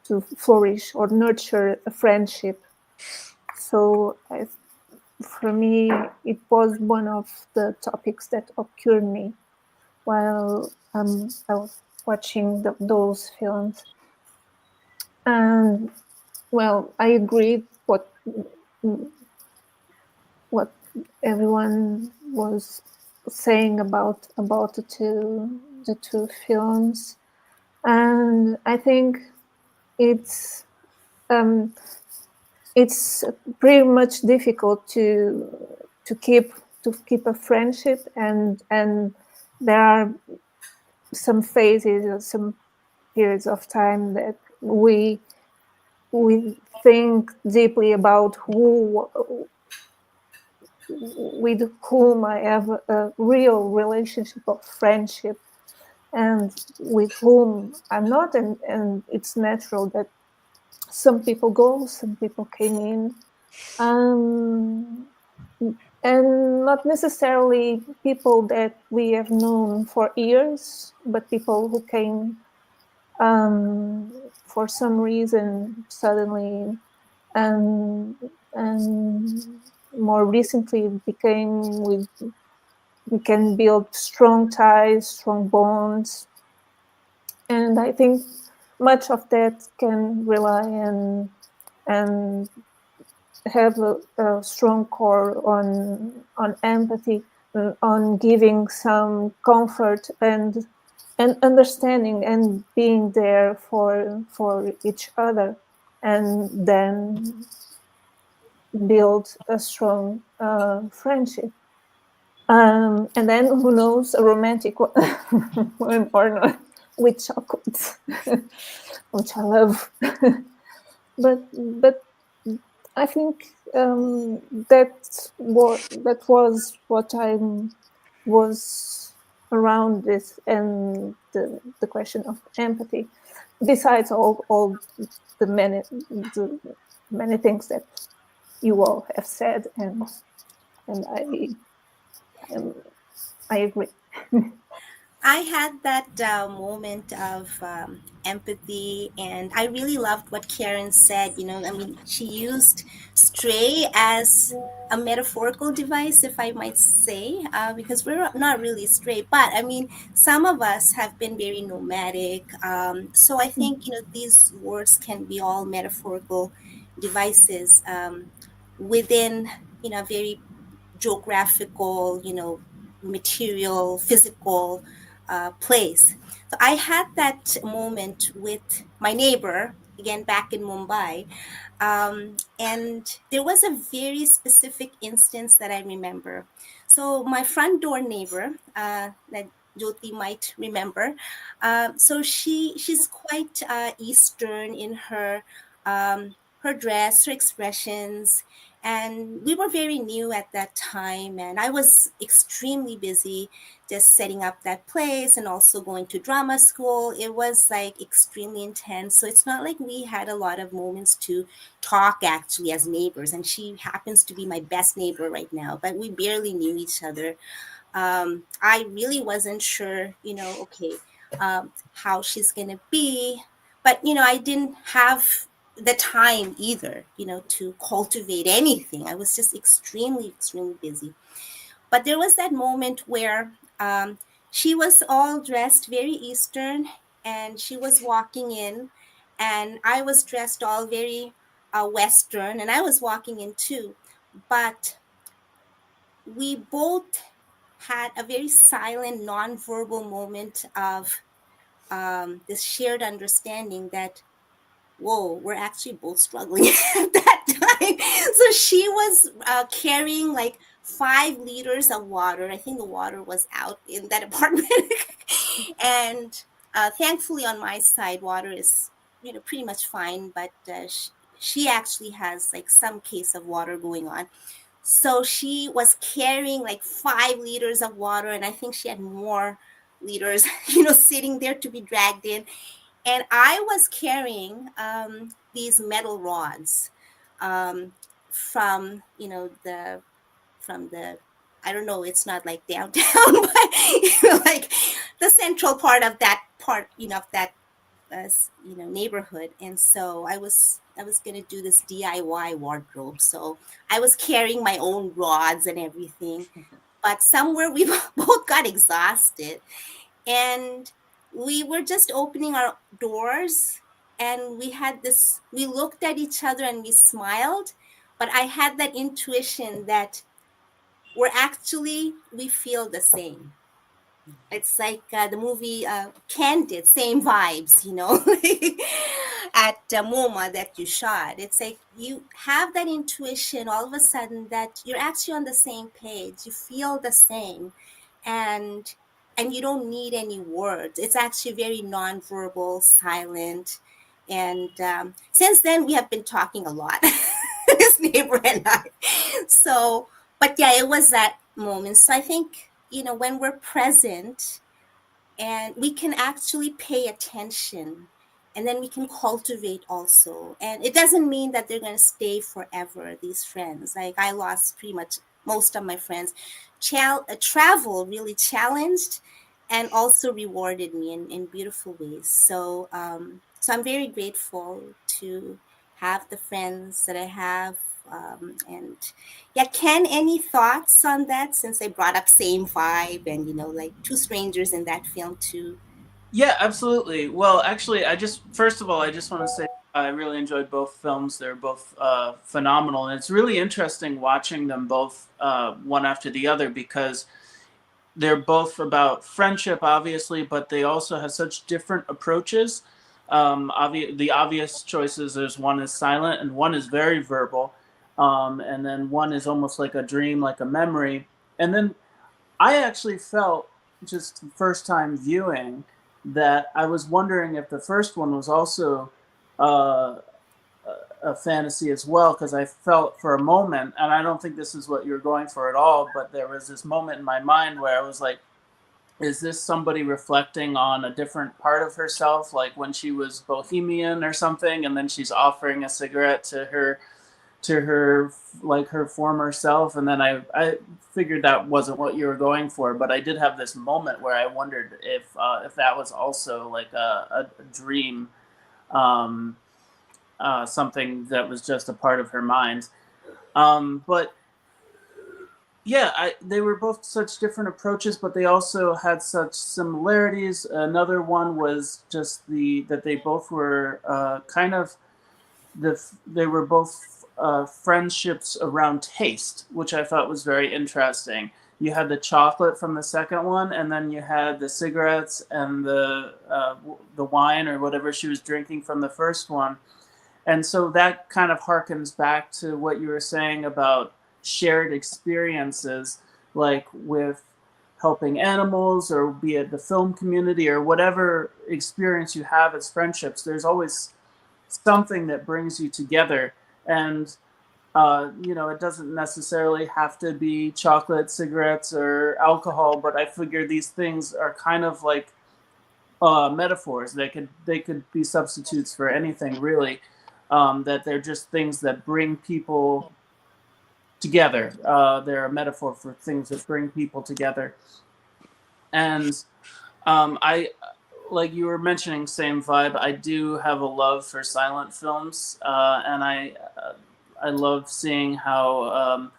to flourish or nurture a friendship. So for me, it was one of the topics that occurred me while I was watching those films. And well, I agree what everyone was saying about the two films, and I think it's pretty much difficult to keep a friendship, and there are some phases or some periods of time that we think deeply about with whom I have a real relationship of friendship, and with whom I'm not, and it's natural that some people go, some people came in, and not necessarily people that we have known for years, but people who came for some reason suddenly, and more recently we can build strong ties, strong bonds, and I think much of that can rely and have a strong core on empathy, on giving some comfort and understanding and being there for each other, and then build a strong friendship. And then who knows, a romantic one or not, with chocolates, which I love. but I think that was what I was around this, and the question of empathy. Besides all the many things that you all have said, and I agree. I had that moment of empathy, and I really loved what Karen said. I mean, she used stray as a metaphorical device, if I might say, because we're not really stray, but I mean, some of us have been very nomadic. So I think, these words can be all metaphorical devices within, a very geographical, material, physical place. So I had that moment with my neighbor, again, back in Mumbai. And there was a very specific instance that I remember. So my front door neighbor, that Jyoti might remember, so she's quite Eastern in her dress, her expressions, and we were very new at that time, and I was extremely busy just setting up that place and also going to drama school. It was like extremely intense. So it's not like we had a lot of moments to talk actually as neighbors. And she happens to be my best neighbor right now, but we barely knew each other. I really wasn't sure, okay, how she's going to be. But, I didn't have the time either, to cultivate anything. I was just extremely, extremely busy. But there was that moment where she was all dressed very Eastern, and she was walking in, and I was dressed all very Western, and I was walking in too. But we both had a very silent, non-verbal moment of this shared understanding that, whoa, we're actually both struggling at that time. So she was carrying like 5 liters of water. I think the water was out in that apartment. And thankfully on my side, water is, pretty much fine, but she actually has like some case of water going on. So she was carrying like 5 liters of water, and I think she had more leaders, sitting there to be dragged in. And I was carrying these metal rods from, from the, I don't know, it's not like downtown, but like the central part of that part, of that neighborhood. And so I was gonna do this DIY wardrobe. So I was carrying my own rods and everything. But somewhere we both got exhausted, and we were just opening our doors, and we looked at each other and we smiled. But I had that intuition that we feel the same. It's like the movie Candid, same vibes, at MoMA that you shot. It's like you have that intuition all of a sudden that you're actually on the same page. You feel the same, and you don't need any words. It's actually very nonverbal, silent, and since then we have been talking a lot, this neighbor and I. So, but yeah, it was that moment. So I think when we're present and we can actually pay attention, and then we can cultivate also. And it doesn't mean that they're going to stay forever, these friends. Like I lost pretty much most of my friends. Travel really challenged and also rewarded me in beautiful ways. So so I'm very grateful to have the friends that I have. And yeah, Ken, any thoughts on that, since I brought up same vibe and like two strangers in that film too? Yeah, absolutely. Well, actually, first of all, I just want to say I really enjoyed both films. They're both phenomenal, and it's really interesting watching them both one after the other, because they're both about friendship, obviously, but they also have such different approaches. The obvious choices is one is silent and one is very verbal. And then one is almost like a dream, like a memory. And then I actually felt, just first time viewing, that I was wondering if the first one was also a fantasy as well, because I felt for a moment, and I don't think this is what you're going for at all, but there was this moment in my mind where I was like, is this somebody reflecting on a different part of herself, like when she was bohemian or something, and then she's offering a cigarette to her like her former self? And then I figured that wasn't what you were going for, but I did have this moment where I wondered if that was also like a dream, something that was just a part of her mind. But yeah, they were both such different approaches, but they also had such similarities. Another one was just that they both were they were both friendships around taste, which I thought was very interesting. You had the chocolate from the second one, and then you had the cigarettes and the wine or whatever she was drinking from the first one. And so that kind of harkens back to what you were saying about shared experiences, like with helping animals, or be it the film community, or whatever experience you have as friendships. There's always something that brings you together. And it doesn't necessarily have to be chocolate, cigarettes, or alcohol, but I figure these things are kind of like metaphors. They could be substitutes for anything, really. That they're just things that bring people together. They're a metaphor for things that bring people together. And I, like you were mentioning, same vibe. I do have a love for silent films, and I love seeing how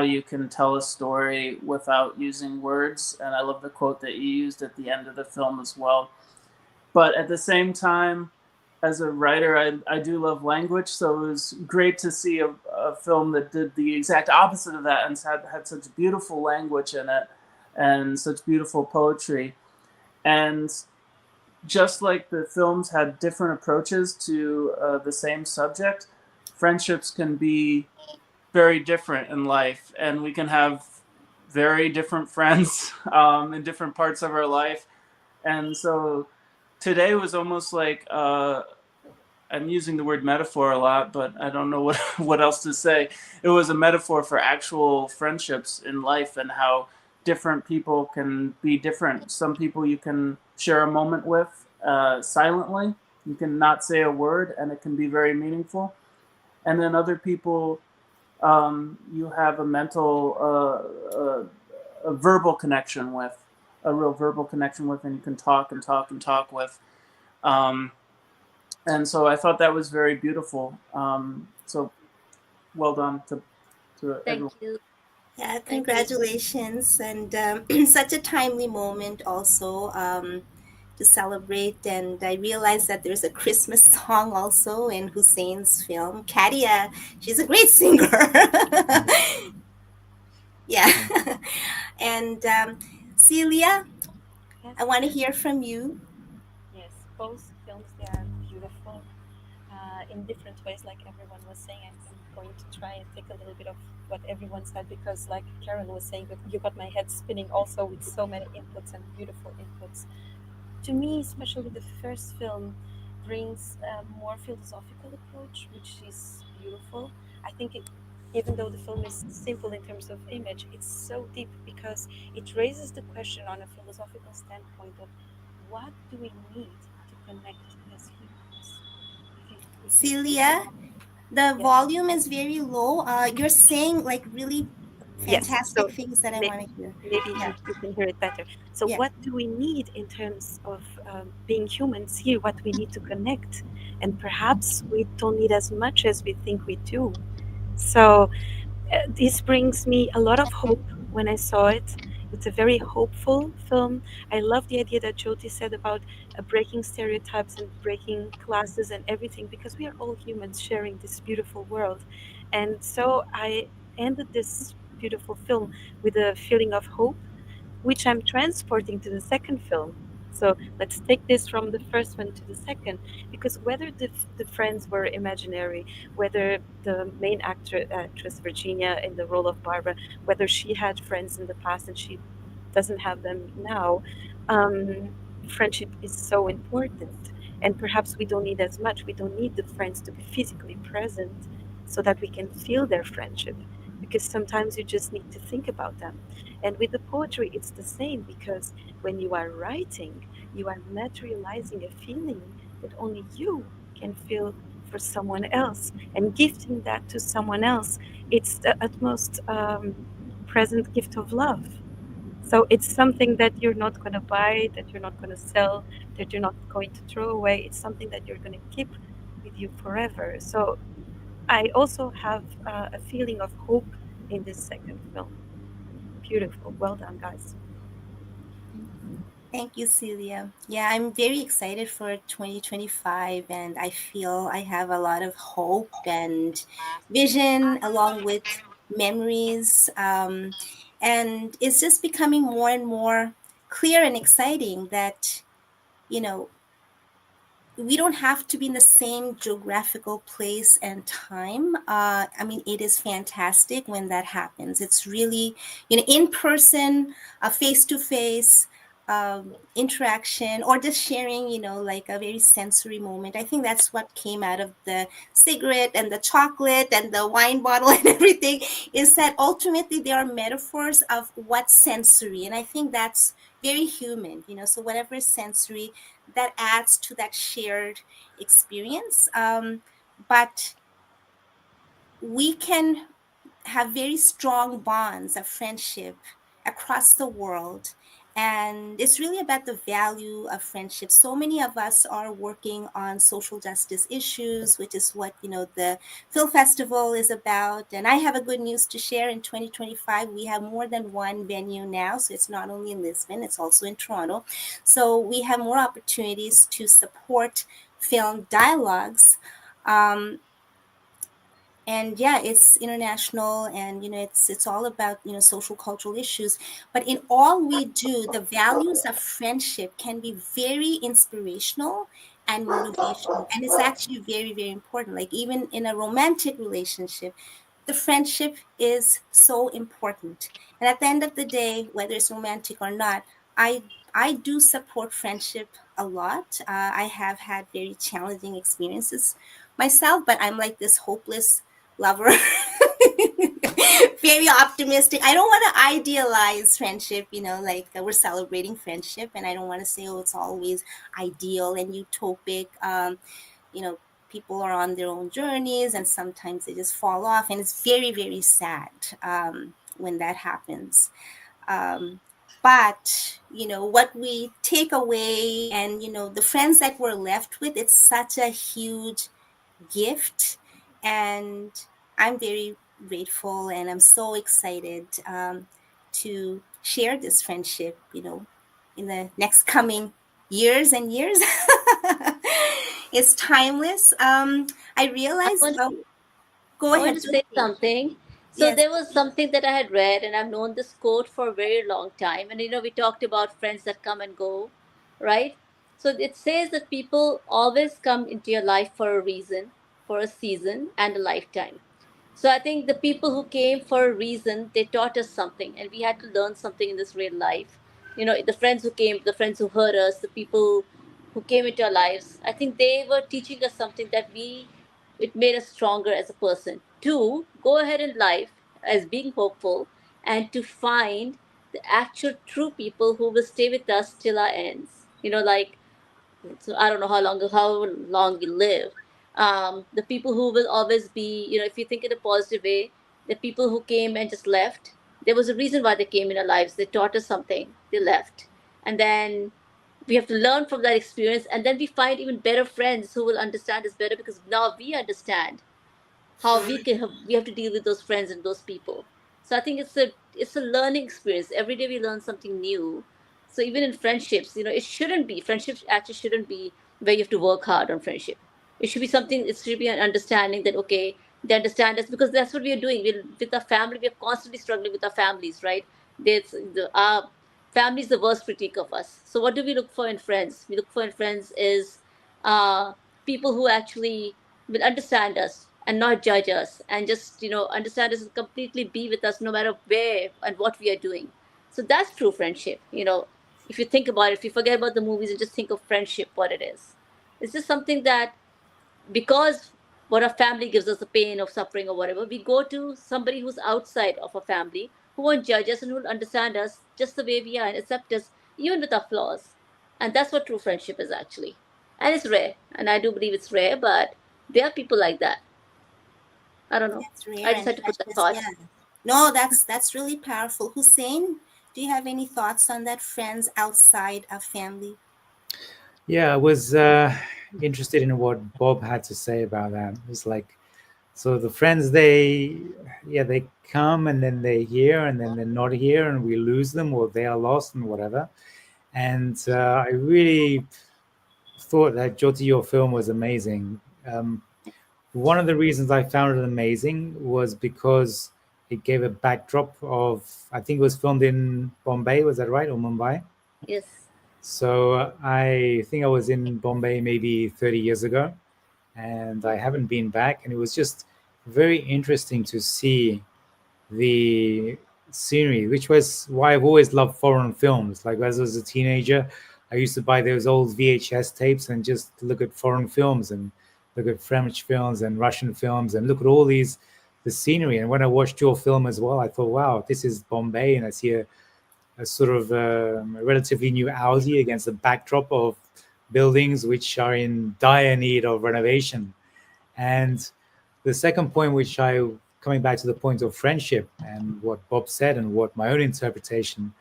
you can tell a story without using words. And I love the quote that you used at the end of the film as well. But at the same time, as a writer, I do love language, so it was great to see a film that did the exact opposite of that and had such beautiful language in it and such beautiful poetry. And just like the films had different approaches to the same subject, friendships can be very different in life, and we can have very different friends in different parts of our life. And so today was almost like I'm using the word metaphor a lot, but I don't know what else to say. It was a metaphor for actual friendships in life, and how different people can be different. Some people you can share a moment with silently. You can not say a word, and it can be very meaningful. And then other people, you have a mental, a verbal connection with, a real verbal connection with, and you can talk and talk and talk with. Um, and so I thought that was very beautiful. So well done to Thank everyone. you. Yeah, Thank you. congratulations. And such a timely moment also to celebrate. And I realized that there's a Christmas song also in Husseine's film. Katia, she's a great singer. Yeah. And Celia, Yes, I want to hear from you. yes, both films, they are beautiful in different ways, like everyone was saying. I'm going to try and take a little bit of what everyone said, because like Karen was saying, you got my head spinning also with so many inputs and beautiful inputs. To me, especially the first film brings a more philosophical approach, which is beautiful. I think even though the film is simple in terms of image, it's so deep because it raises the question on a philosophical standpoint of what do we need to connect as humans? If you think Celia, about, the yes, volume is very low. You're saying like really yes. fantastic So things that I want to hear. maybe Yeah. you can hear it better. So, Yeah. what do we need in terms of being humans here? What we need to connect, and perhaps we don't need as much as we think we do. So, this brings me a lot of hope when I saw it. It's a very hopeful film. I love the idea that Jyoti said about breaking stereotypes and breaking classes and everything, because we are all humans sharing this beautiful world. And so I ended this beautiful film with a feeling of hope, which I'm transporting to the second film. So let's take this from the first one to the second, because whether the friends were imaginary, whether the main actress Virginia in the role of Barbara, whether she had friends in the past and she doesn't have them now, um, friendship is so important. And perhaps we don't need as much. We don't need the friends to be physically present so that we can feel their friendship, because sometimes you just need to think about them. And with the poetry, it's the same, because when you are writing, you are materializing a feeling that only you can feel for someone else, and gifting that to someone else. It's the utmost present gift of love. So it's something that you're not going to buy, that you're not going to sell, that you're not going to throw away. It's something that you're going to keep with you forever. So I also have a feeling of hope in this second film. Beautiful. Well done, guys. Thank you, Celia. Yeah, I'm very excited for 2025, and I feel I have a lot of hope and vision along with memories. And it's just becoming more and more clear and exciting that, you know, we don't have to be in the same geographical place and time. I mean, it is fantastic when that happens. It's really, in person, face to face interaction, or just sharing, like a very sensory moment. I think that's what came out of the cigarette and the chocolate and the wine bottle and everything, is that ultimately they are metaphors of what's sensory. And I think that's very human, so whatever is sensory, that adds to that shared experience. But we can have very strong bonds of friendship across the world. And it's really about the value of friendship. So many of us are working on social justice issues, which is what, the film festival is about. And I have a good news to share. In 2025, we have more than one venue now. So it's not only in Lisbon, it's also in Toronto. So we have more opportunities to support film dialogues. And yeah, it's international, and it's all about social cultural issues. But in all we do, the values of friendship can be very inspirational and motivational, and it's actually very, very important. Like even in a romantic relationship, the friendship is so important. And at the end of the day, whether it's romantic or not, I do support friendship a lot. I have had very challenging experiences myself, but I'm like this hopeless lover. Very optimistic. I don't want to idealize friendship, like we're celebrating friendship, and I don't want to say, oh, it's always ideal and utopic. You know, people are on their own journeys, and sometimes they just fall off, and it's very, very sad when that happens. Um, but what we take away, and the friends that we're left with, it's such a huge gift, and I'm very grateful, and I'm so excited to share this friendship, in the next coming years and years. It's timeless. I I realized. want Go I want ahead. to say something. So Yes. there was something that I had read, and I've known this quote for a very long time. And we talked about friends that come and go, right? So it says that people always come into your life for a reason, for a season, and a lifetime. So I think the people who came for a reason, they taught us something, and we had to learn something in this real life. The friends who came, the friends who hurt us, the people who came into our lives, I think they were teaching us something that it made us stronger as a person. To go ahead in life as being hopeful, and to find the actual true people who will stay with us till our ends. Like, so I don't know how long you live. The people who will always be, if you think in a positive way, the people who came and just left, there was a reason why they came in our lives. They taught us something, they left. And then we have to learn from that experience, and then we find even better friends who will understand us better, because now we understand how we have to deal with those friends and those people. So I think it's a learning experience. Every day we learn something new. So even in friendships, friendships actually shouldn't be where you have to work hard on friendship. It should be an understanding that, okay, they understand us, because that's what we are doing. With our family, we are constantly struggling with our families, right? Our family is the worst critique of us. So what do we look for in friends? We look for in friends is uh, people who actually will understand us and not judge us, and just understand us and completely be with us no matter where and what we are doing. So that's true friendship. If you think about it, if you forget about the movies and just think of friendship, what it is, it's just something that, because what our family gives us, the pain of suffering or whatever, we go to somebody who's outside of our family, who won't judge us and who will understand us just the way we are and accept us even with our flaws. And that's what true friendship is actually. And it's rare, and I do believe it's rare, but there are people like that. I don't know. That's rare I just and had to put that precious. thought. Yeah. No, that's really powerful. Hussein, do you have any thoughts on that? Friends outside of family? Yeah, I was interested in what Bob had to say about that. It's like, so the friends, they come and then they're here and then they're not here and we lose them or they are lost and whatever. And I really thought that Jyoti, your film was amazing. One of the reasons I found it amazing was because it gave a backdrop of, I think it was filmed in Bombay, was that right? Or Mumbai? Yes. So I think I was in Bombay maybe 30 years ago, and I haven't been back. And it was just very interesting to see the scenery, which was why I've always loved foreign films. Like as I was a teenager, I used to buy those old VHS tapes and just look at foreign films and look at French films and Russian films and look at all the scenery. And when I watched your film as well, I thought, wow, this is Bombay, and I see a sort of relatively new Audi against the backdrop of buildings which are in dire need of renovation. And the second point, coming back to the point of friendship and what Bob said and what my own interpretation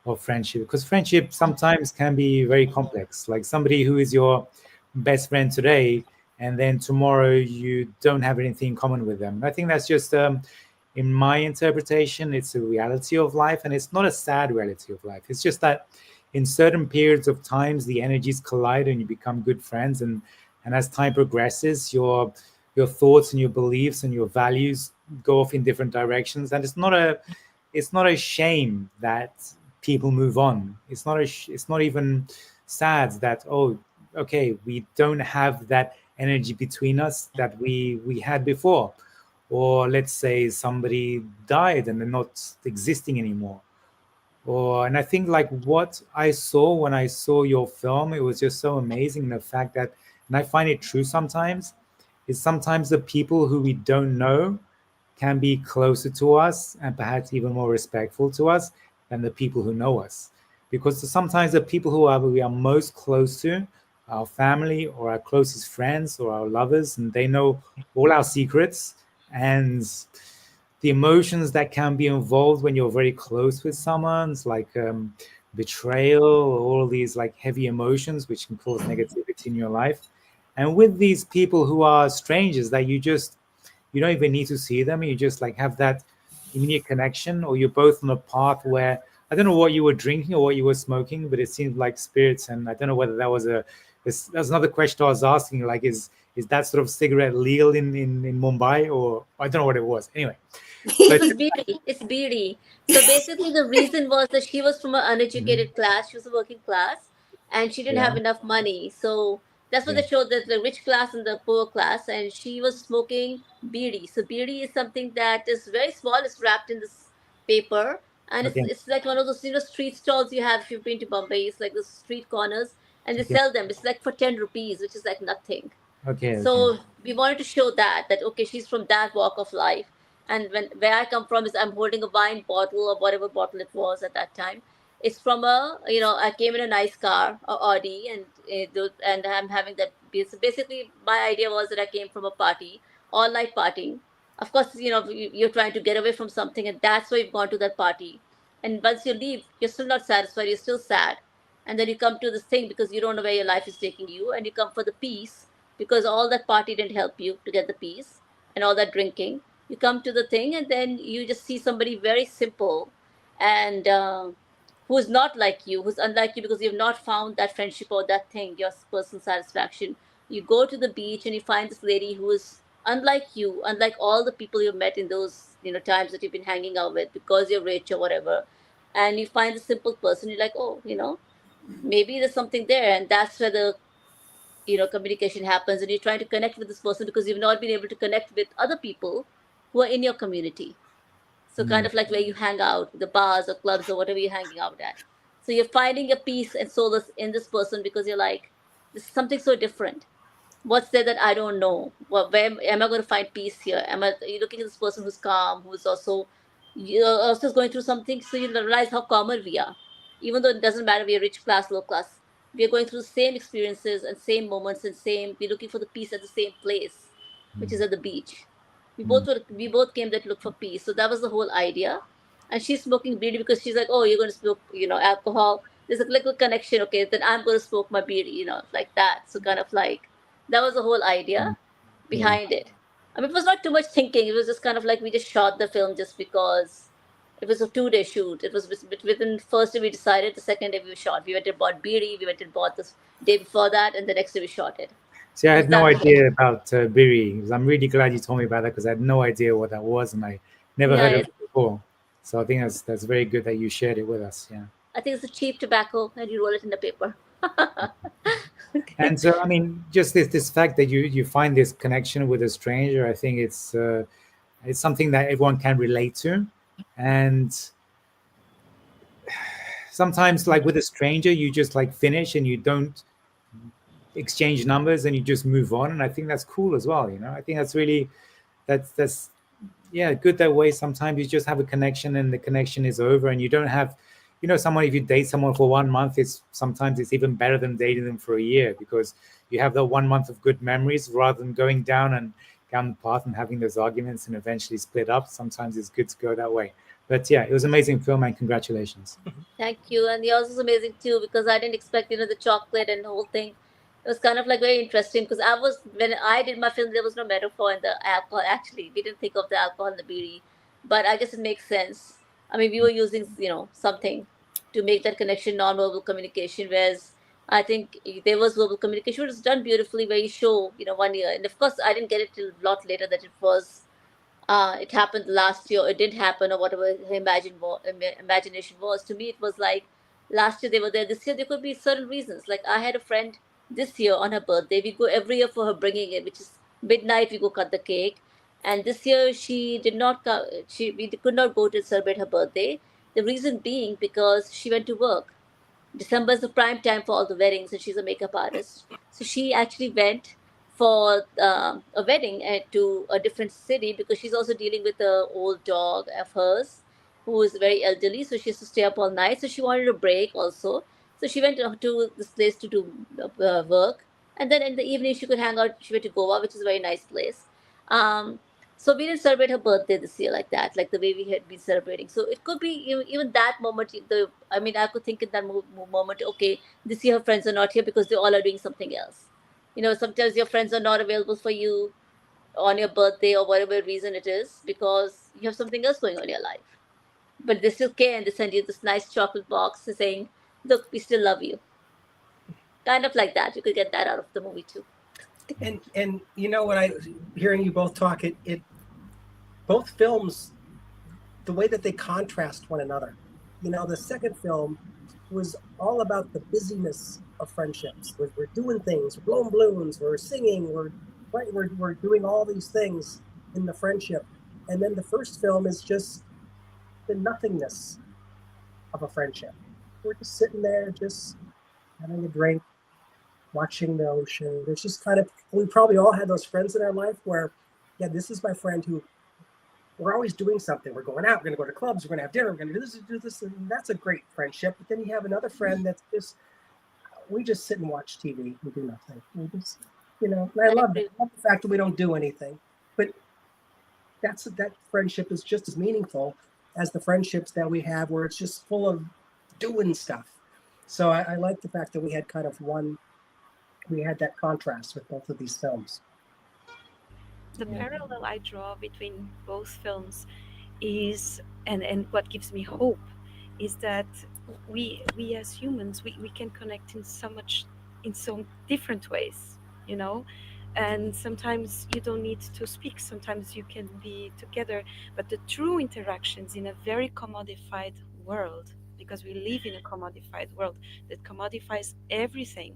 of friendship, because friendship sometimes can be very complex. Like somebody who is your best friend today, and then tomorrow you don't have anything in common with them. I think that's just, in my interpretation, it's a reality of life, and it's not a sad reality of life. It's just that in certain periods of times, the energies collide and you become good friends, and as time progresses, your thoughts and your beliefs and your values go off in different directions, and it's not a shame that people move on. It's not even sad that, oh, okay, we don't have that energy between us that we had before, or let's say somebody died and they're not existing anymore. And I think like what I saw when I saw your film, it was just so amazing, the fact that, and I find it true sometimes, is sometimes the people who we don't know can be closer to us and perhaps even more respectful to us than the people who know us. Because sometimes the people we are most close to, our family or our closest friends or our lovers, and they know all our secrets and the emotions that can be involved when you're very close with someone. It's like betrayal, all these like heavy emotions which can cause negativity in your life. And with these people who are strangers that you don't even need to see them, you just like have that immediate connection, or you're both on a path where I don't know what you were drinking or what you were smoking, but it seemed like spirits. And I don't know whether that was that's another question I was asking, like is that sort of cigarette legal in Mumbai, or I don't know what it was. Anyway, It was beady. It's beady. So basically, the reason was that she was from an uneducated class. She was a working class, and she didn't have yeah, enough money. So that's what yeah, they showed, that the rich class and the poor class, and she was smoking beady. So beady is something that is very small. It's wrapped in this paper, and okay, it's like one of those street stalls you have if you've been to Bombay. It's like the street corners, and they okay, sell them. It's like for 10 rupees, which is like nothing. okay, okay. So we wanted to show that okay, she's from that walk of life. And where I come from is I'm holding a wine bottle or whatever bottle it was at that time. It's from I came in a nice car, a Audi, and I'm having that. So basically, my idea was that I came from a party, all night partying. Of course, you're trying to get away from something, and that's why you've gone to that party. And once you leave, you're still not satisfied. You're still sad, and then you come to this thing because you don't know where your life is taking you, and you come for the peace because all that party didn't help you to get the peace, and all that drinking. You come to the thing, and then you just see somebody very simple, and who's not like you, who's unlike you, because you've not found that friendship or that thing, your personal satisfaction. You go to the beach and you find this lady who is unlike you, unlike all the people you've met in those times that you've been hanging out with because you're rich or whatever. And you find a simple person, you're like, oh, maybe there's something there. And that's where the communication happens, and you're trying to connect with this person because you've not been able to connect with other people who are in your community. So kind Mm, of like where you hang out, the bars or clubs or whatever you're hanging out at. So you're finding your peace and solace in this person because you're like, this is something so different. What's there that I don't know? Where am I going to find peace here? Are you looking at this person who's calm, who's also going through something? So you realize how common we are, even though it doesn't matter we're rich class, low class. We are going through the same experiences and same moments and same. We're looking for the peace at the same place, which is at the beach. mm, We both came there to look for peace. So that was the whole idea. And she's smoking beer because she's like, oh, you're going to smoke, alcohol. There's a little connection. Okay, then I'm going to smoke my beer, like that. So kind of like that was the whole idea yeah. behind it. I mean, it was not too much thinking. It was just kind of like we just shot the film just because it was a 2-day shoot. It was within first day we decided, the second day we shot. We went and bought Beery, we went and bought this day before that, and the next day we shot it. See, I It was had no that quick. idea about Biri. I'm really glad you told me about that because I had no idea what that was, and I never Yeah, heard of it before. So I think that's very good that you shared it with us. Yeah. I think it's a cheap tobacco, and you roll it in the paper. And so, I mean, just this fact that you find this connection with a stranger, I think it's something that everyone can relate to, and sometimes, like with a stranger, you just like finish and you don't exchange numbers and you just move on, and I think that's cool as well. I think that's really that's yeah, good that way. Sometimes you just have a connection and the connection is over, and you don't have someone, if you date someone for 1 month, sometimes it's even better than dating them for a year because you have that 1 month of good memories rather than going down the path and having those arguments and eventually split up. Sometimes it's good to go that way. But yeah, it was an amazing film, and congratulations. Thank you. And yours was amazing too because I didn't expect, the chocolate and the whole thing. It was kind of like very interesting because when I did my film, there was no metaphor in the alcohol. Actually, we didn't think of the alcohol and the beauty, but I guess it makes sense. I mean, we were using, something to make that connection, non-verbal communication, whereas I think there was verbal communication. It was done beautifully, where you show, 1 year. And of course, I didn't get it till a lot later that it happened last year, it didn't happen, or whatever her imagination was. To me, it was like last year they were there, this year there could be certain reasons. Like I had a friend this year on her birthday, we go every year for her bringing it, which is midnight, we go cut the cake. And this year she did not we could not go to celebrate her birthday. The reason being because she went to work. December is the prime time for all the weddings, and she's a makeup artist. So she actually went for a wedding to a different city, because she's also dealing with a old dog of hers who is very elderly, so she has to stay up all night. So she wanted a break also. So she went to this place to do work, and then in the evening she could hang out. She went to Goa, which is a very nice place. Um, so we didn't celebrate her birthday this year like that, like the way we had been celebrating. So it could be even that moment. I mean, I could think in that moment, okay, this year her friends are not here because they all are doing something else. Sometimes your friends are not available for you on your birthday or whatever reason it is, because you have something else going on in your life. But they still care and they send you this nice chocolate box saying, look, we still love you. Kind of like that. You could get that out of the movie too. And when I hearing you both talk, it both films, the way that they contrast one another. The second film was all about the busyness of friendships. We're doing things, we're blowing balloons, we're singing, we're doing all these things in the friendship. And then the first film is just the nothingness of a friendship. We're just sitting there, just having a drink, watching the ocean. There's just we probably all had those friends in our life where, yeah, this is my friend who we're always doing something. We're going out, we're going to go to clubs, we're going to have dinner, we're going to do this, and that's a great friendship. But then you have another friend that's just, we just sit and watch TV, we do nothing. We just, and I love the fact that we don't do anything. But that friendship is just as meaningful as the friendships that we have where it's just full of doing stuff. So I like the fact that we had we had that contrast with both of these films. The parallel I draw between both films is, and what gives me hope, is that we as humans, we can connect in so different ways, and sometimes you don't need to speak, sometimes you can be together, but the true interactions in a very commodified world, because we live in a commodified world that commodifies everything.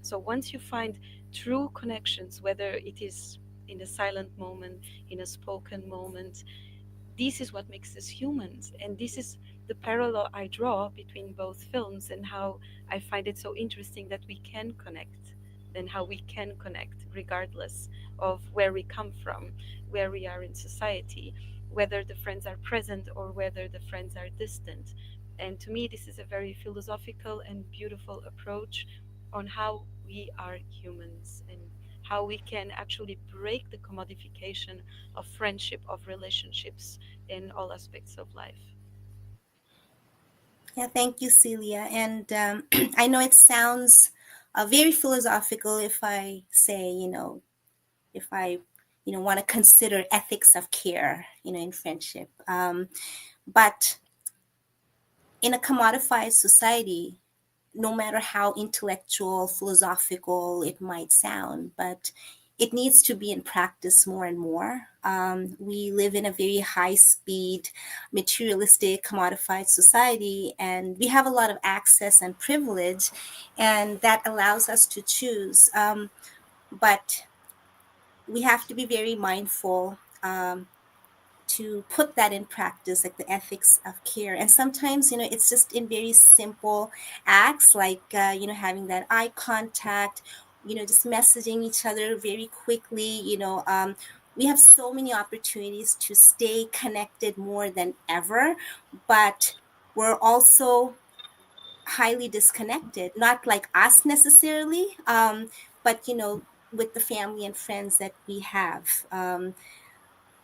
So once you find true connections, whether it is in a silent moment, in a spoken moment, this is what makes us humans. And this is the parallel I draw between both films, and how I find it so interesting that we can connect, and how we can connect regardless of where we come from, where we are in society, whether the friends are present or whether the friends are distant. And to me, this is a very philosophical and beautiful approach on how we are humans, and how we can actually break the commodification of friendship, of relationships in all aspects of life. Yeah, thank you, Celia. And I know it sounds very philosophical if I say, if I, want to consider ethics of care, in friendship. But in a commodified society, no matter how intellectual, philosophical it might sound, but it needs to be in practice more and more. We live in a very high speed, materialistic, commodified society, and we have a lot of access and privilege, and that allows us to choose. But we have to be very mindful to put that in practice, like the ethics of care. And sometimes, it's just in very simple acts, like, having that eye contact, just messaging each other very quickly. We have so many opportunities to stay connected more than ever, but we're also highly disconnected, not like us necessarily, but, with the family and friends that we have.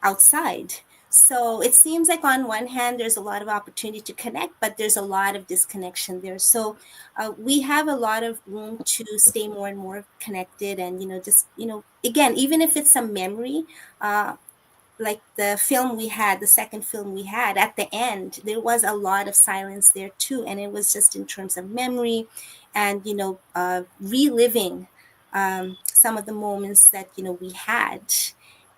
Outside. So it seems like on one hand, there's a lot of opportunity to connect, but there's a lot of disconnection there. So we have a lot of room to stay more and more connected, and, just, again, even if it's a memory, like the second film we had, at the end, there was a lot of silence there too. And it was just in terms of memory and, reliving some of the moments that, we had.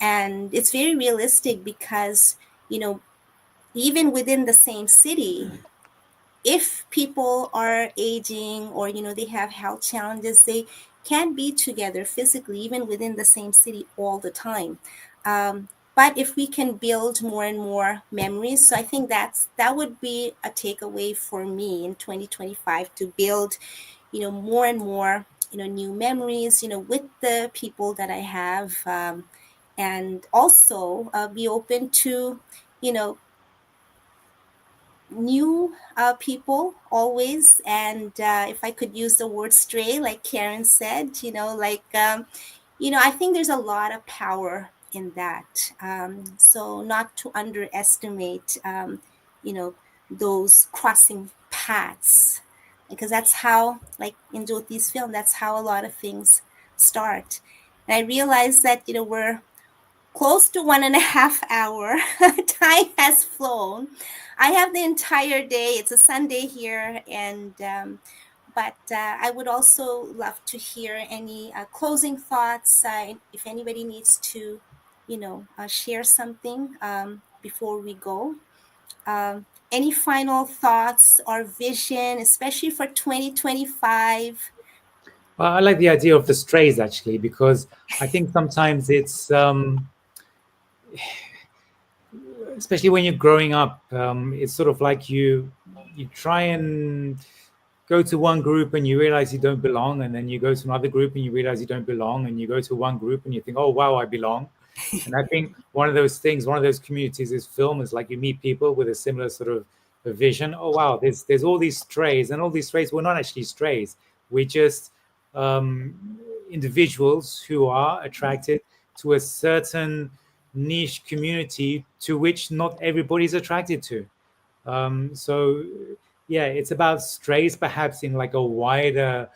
And it's very realistic because, even within the same city, if people are aging or, they have health challenges, they can't be together physically, even within the same city all the time. But if we can build more and more memories, so I think that would be a takeaway for me in 2025, to build, more and more new memories, with the people that I have, and also be open to, new people always. And if I could use the word stray, like Karen said, I think there's a lot of power in that. So not to underestimate, those crossing paths, because that's how, like in Jyoti's film, that's how a lot of things start. And I realized that, we're close to 1.5 hour. Time has flown. I have the entire day. It's a Sunday here, and but I would also love to hear any closing thoughts. If anybody needs to, share something before we go. Any final thoughts or vision, especially for 2025? Well, I like the idea of the strays actually, because I think sometimes it's especially when you're growing up, it's sort of like you try and go to one group and you realize you don't belong, and then you go to another group and you realize you don't belong, and you go to one group and you think, oh wow, I belong. And I think one of those things, one of those communities is film. Is like you meet people with a similar sort of a vision. Oh wow, there's all these strays, and all these strays were not actually strays. We're just individuals who are attracted to a certain niche community to which not everybody is attracted to. So yeah, it's about strays perhaps in like a wider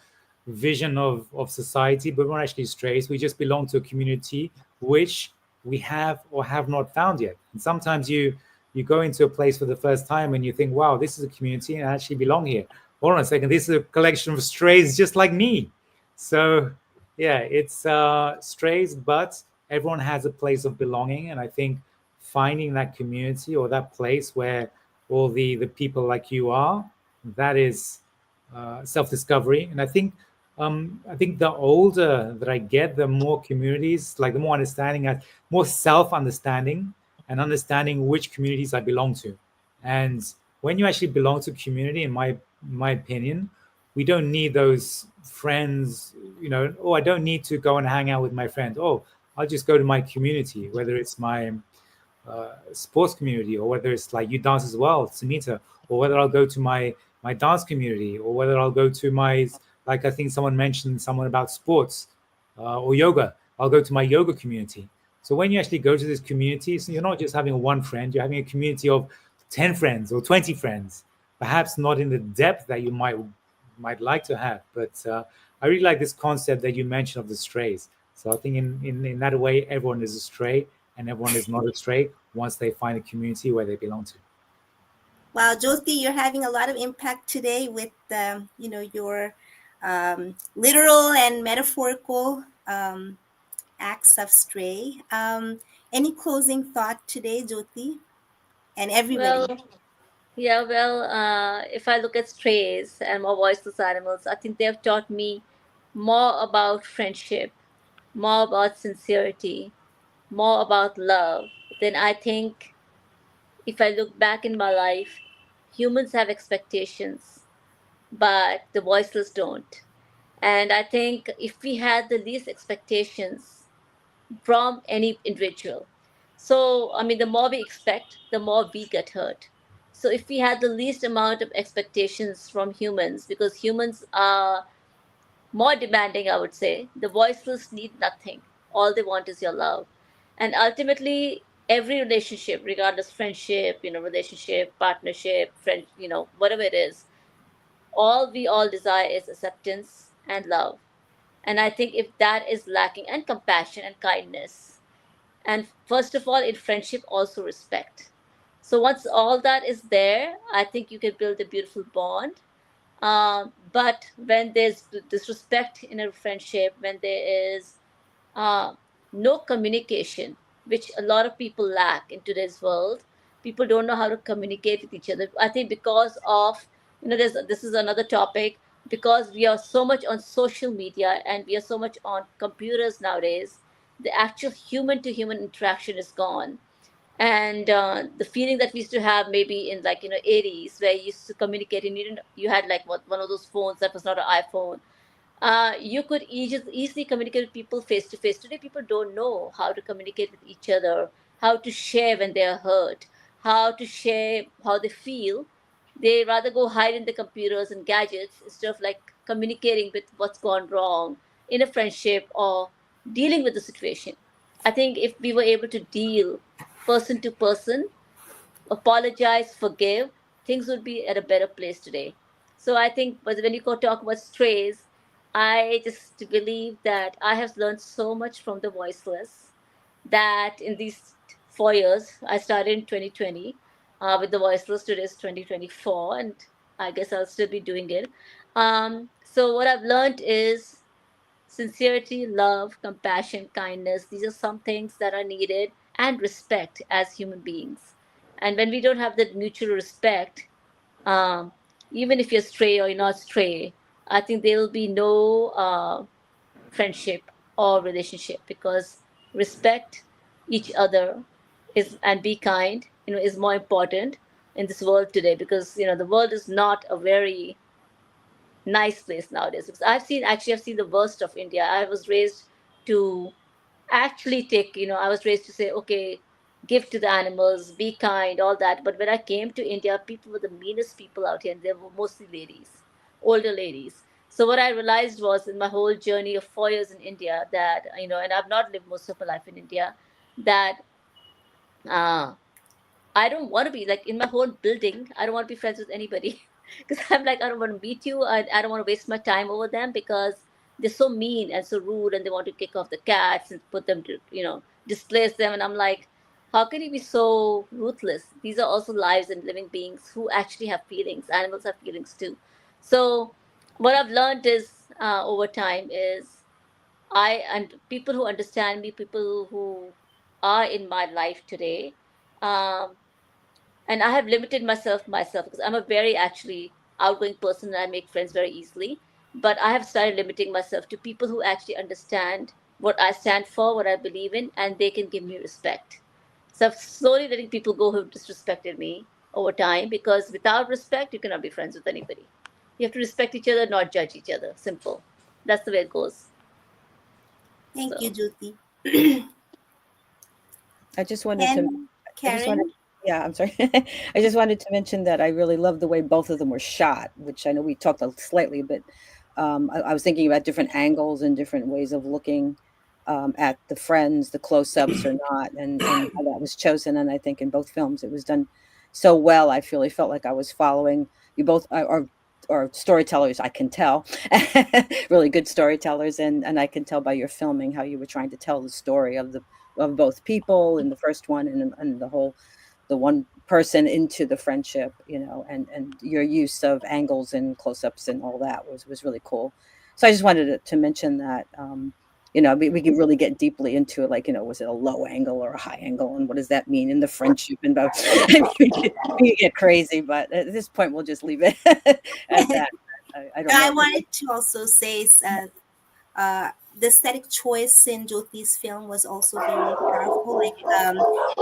vision of society, but we're not actually strays. We just belong to a community which we have or have not found yet. And sometimes you go into a place for the first time and you think, wow, this is a community and I actually belong here. Hold on a second, this is a collection of strays just like me. So yeah, it's strays, but everyone has a place of belonging. And I think finding that community or that place where all the people like you are, that is self-discovery. And I think the older that I get, the more communities, like the more understanding, more self-understanding, and understanding which communities I belong to. And when you actually belong to a community, in my opinion, we don't need those friends. Oh, I don't need to go and hang out with my friends. Oh, I'll just go to my community, whether it's my sports community, or whether it's like you dance as well, Samita, or whether I'll go to my dance community, or whether I'll go to my, like I think someone mentioned someone about sports or yoga. I'll go to my yoga community. So when you actually go to this community, so you're not just having one friend, you're having a community of 10 friends or 20 friends, perhaps not in the depth that you might like to have. But I really like this concept that you mentioned of the strays. So I think in that way, everyone is a stray, and everyone is not a stray once they find a community where they belong to. Wow, Jyoti, you're having a lot of impact today with your literal and metaphorical acts of stray. Any closing thought today, Jyoti, and everybody? If I look at strays and more voiceless animals, I think they have taught me more about friendship, more about sincerity, more about love than I think. If I look back in my life, humans have expectations, but the voiceless don't. And I think if we had the least expectations from any individual, so I mean, the more we expect, the more we get hurt. So if we had the least amount of expectations from humans, because humans are more demanding, I would say, the voiceless need nothing. All they want is your love. And ultimately, every relationship, regardless friendship, relationship, partnership, friend, whatever it is, all we all desire is acceptance and love. And I think if that is lacking, and compassion and kindness, and first of all, in friendship, also respect. So once all that is there, I think you can build a beautiful bond. But when there's disrespect in a friendship, when there is uh, no communication, which a lot of people lack in today's world, people don't know how to communicate with each other. I think because of, this is another topic, because we are so much on social media and we are so much on computers nowadays, the actual human to human interaction is gone. And the feeling that we used to have maybe in, like, 80s, where you used to communicate and you had like one of those phones that was not an iPhone, You could easily communicate with people face to face. Today, people don't know how to communicate with each other, how to share when they are hurt, how to share how they feel. They rather go hide in the computers and gadgets instead of like communicating with what's gone wrong in a friendship or dealing with the situation. I think if we were able to deal person to person, apologize, forgive, things would be at a better place today. So I think, but when you go talk about strays, I just believe that I have learned so much from the voiceless that in these 4 years, I started in 2020 with the voiceless. Today is 2024, and I guess I'll still be doing it. So what I've learned is sincerity, love, compassion, kindness. These are some things that are needed, and respect as human beings. And when we don't have that mutual respect, um, even if you're stray or you're not stray, I think there will be no friendship or relationship, because respect each other is and be kind, is more important in this world today, because the world is not a very nice place nowadays. Because I've seen the worst of India. I was raised to actually take, I was raised to say, okay, give to the animals, be kind, all that. But when I came to India, people were the meanest people out here, and they were mostly ladies, older ladies. So what I realized was in my whole journey of 4 years in India that, and I've not lived most of my life in India, that uh, I don't want to be like in my whole building. I don't want to be friends with anybody because I'm like, I don't want to meet you. I don't want to waste my time over them because they're so mean and so rude, and they want to kick off the cats and put them to, displace them. And I'm like, how can you be so ruthless? These are also lives and living beings who actually have feelings. Animals have feelings too. So, what I've learned is over time is and people who understand me, people who are in my life today, um, and I have limited myself because I'm a very actually outgoing person and I make friends very easily. But I have started limiting myself to people who actually understand what I stand for, what I believe in, and they can give me respect. So I'm slowly letting people go who have disrespected me over time, because without respect, you cannot be friends with anybody. You have to respect each other, not judge each other. Simple. That's the way it goes. Thank you, So Jyoti. I just wanted to, And I just wanted, Karen? yeah, I'm sorry. I just wanted to mention that I really love the way both of them were shot, which I know we talked slightly, but I was thinking about different angles and different ways of looking at the friends, the close-ups or not, and how that was chosen. And I think in both films it was done so well. I really felt like I was following you both are storytellers, I can tell, really good storytellers, and I can tell by your filming how you were trying to tell the story of both people in the first one and the one person into the friendship, and your use of angles and close-ups and all that was really cool. So I just wanted to mention that. We can really get deeply into it, like, was it a low angle or a high angle, and what does that mean in the friendship? And about we get crazy, but at this point, we'll just leave it at that. I don't I know. wanted to also say the aesthetic choice in Jyoti's film was also very powerful. Like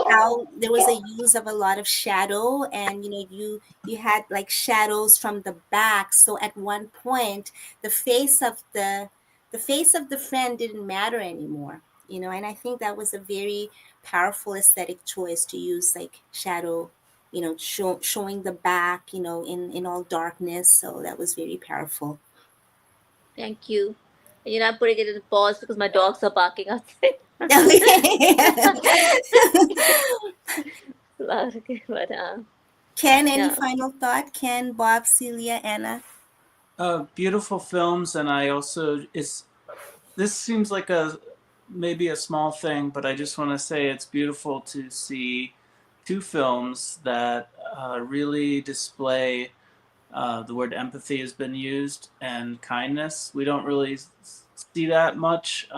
how there was a use of a lot of shadow, and you had like shadows from the back. So at one point, the face of the friend didn't matter anymore. And I think that was a very powerful aesthetic choice to use like shadow. Showing the back. In all darkness. So that was very powerful. thank you. I'm putting it in pause because my dogs are barking outside. Okay, but Ken, any yeah. final thought? Ken, Bob, Celia, Anna? Beautiful films, and I also this seems like maybe a small thing, but I just want to say it's beautiful to see two films that really display the word empathy has been used, and kindness. We don't really see that much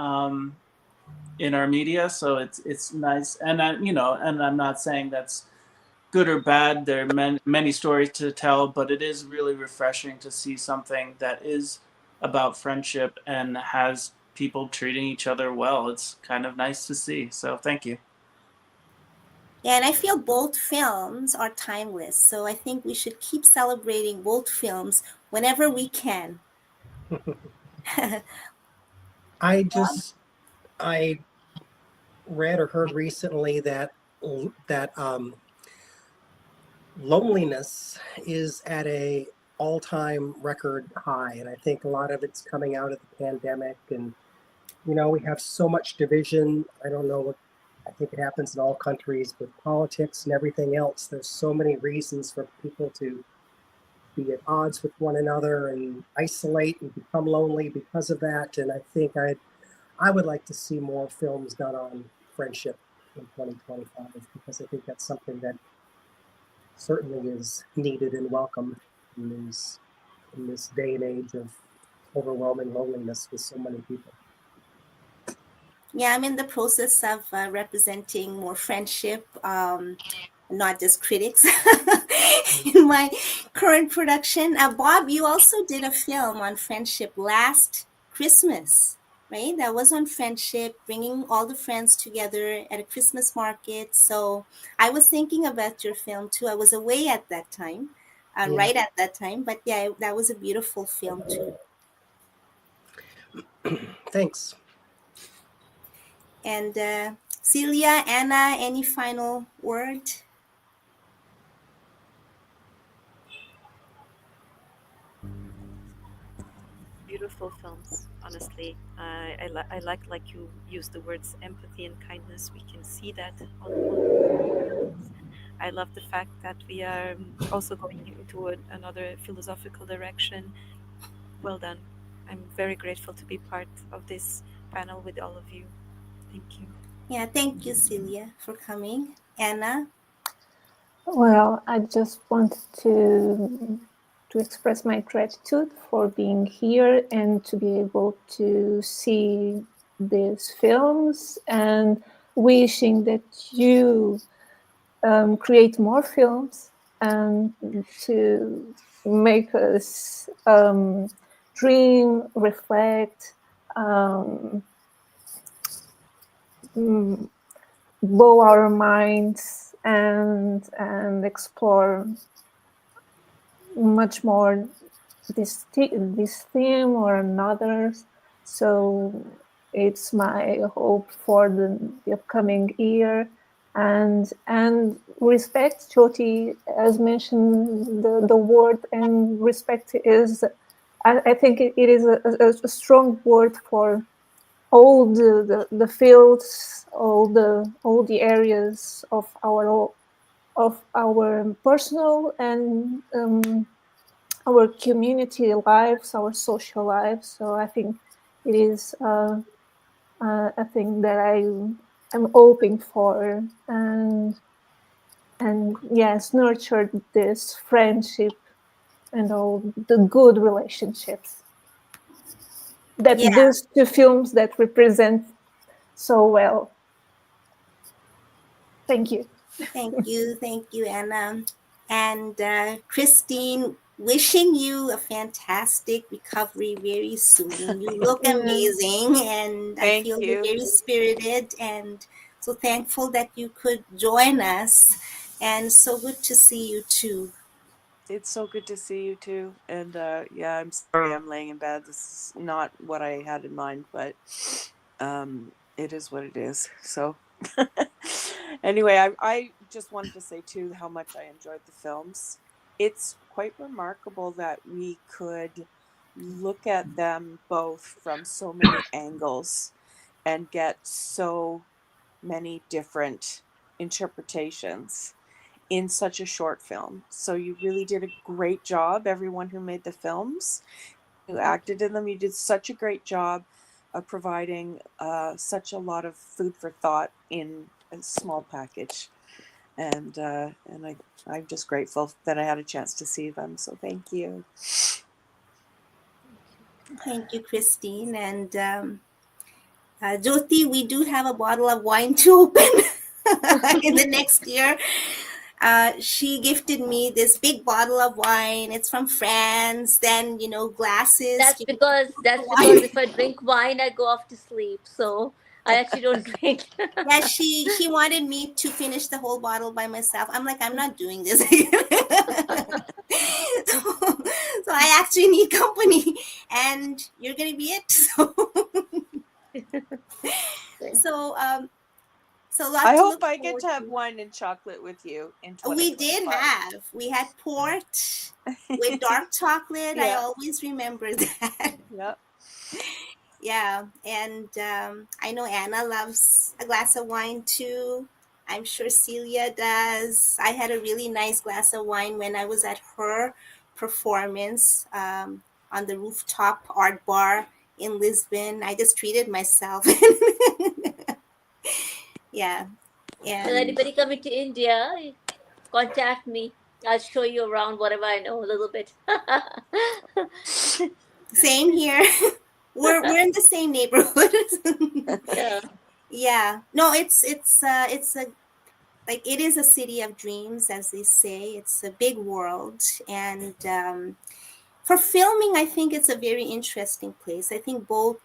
in our media, so it's nice. And and I'm not saying that's good or bad. There are many stories to tell, but it is really refreshing to see something that is about friendship and has people treating each other well. It's kind of nice to see. So thank you. Yeah, and I feel both films are timeless. So I think we should keep celebrating both films whenever we can. I read or heard recently that loneliness is at a all-time record high, and I think a lot of it's coming out of the pandemic. And we have so much division. I don't know what, I think it happens in all countries with politics and everything else. There's so many reasons for people to be at odds with one another and isolate and become lonely because of that. And I think I would like to see more films done on friendship in 2025, because I think that's something that certainly is needed and welcome in this day and age of overwhelming loneliness with so many people. Yeah, I'm in the process of representing more friendship, not just critics, in my current production. Bob, you also did a film on friendship last Christmas, right? That was on friendship, bringing all the friends together at a Christmas market. So I was thinking about your film too. I was away at that time, right at that time. But yeah, that was a beautiful film too. Thanks. And Celia, Anna, any final word? Beautiful films, honestly. I like you use the words empathy and kindness. We can see that on films. I love the fact that we are also going into another philosophical direction. Well done. I'm very grateful to be part of this panel with all of you. Thank you. Yeah, thank you, Celia, for coming. Anna? Well, I just wanted to express my gratitude for being here and to be able to see these films, and wishing that you create more films and to make us dream, reflect, blow our minds and explore much more this theme or another. So it's my hope for the upcoming year. And respect, Jyoti has mentioned the word, and respect is, I think it is a strong word for all the fields, all the areas of our personal and our community lives, our social lives. So I think it is a thing that I'm hoping for, and yes, nurture this friendship and all the good relationships that these two films that represent so well. Thank you. Thank you, Anna. And Christine, wishing you a fantastic recovery very soon. You look amazing, and I feel you're very spirited, and so thankful that you could join us, and so good to see you too. It's so good to see you too. And yeah, I'm sorry I'm laying in bed. This is not what I had in mind, but it is what it is. So anyway, I just wanted to say too how much I enjoyed the films. It's quite remarkable that we could look at them both from so many angles and get so many different interpretations in such a short film. So you really did a great job, everyone who made the films, who acted in them. You did such a great job of providing such a lot of food for thought in a small package. And I'm just grateful that I had a chance to see them. So thank you. Thank you, Christine. And Jyoti, we do have a bottle of wine to open in the next year. She gifted me this big bottle of wine. It's from France. Then, glasses. That's because if I drink wine, I go off to sleep. So I actually don't drink. Yeah, he wanted me to finish the whole bottle by myself. I'm like, I'm not doing this. So I actually need company, and you're gonna be it. So lots I to hope look I get forward to have to. wine and chocolate with you in We did 2025. we had port with dark chocolate. I Yeah. always remember that. Yep. Yeah, and I know Anna loves a glass of wine too. I'm sure Celia does. I had a really nice glass of wine when I was at her performance on the rooftop art bar in Lisbon. I just treated myself. Yeah, Well, and anybody coming to India, contact me. I'll show you around whatever I know a little bit. same here. We're in the same neighborhood. Yeah. Yeah. No, it's a like it is a city of dreams, as they say. It's a big world, and for filming, I think it's a very interesting place. I think both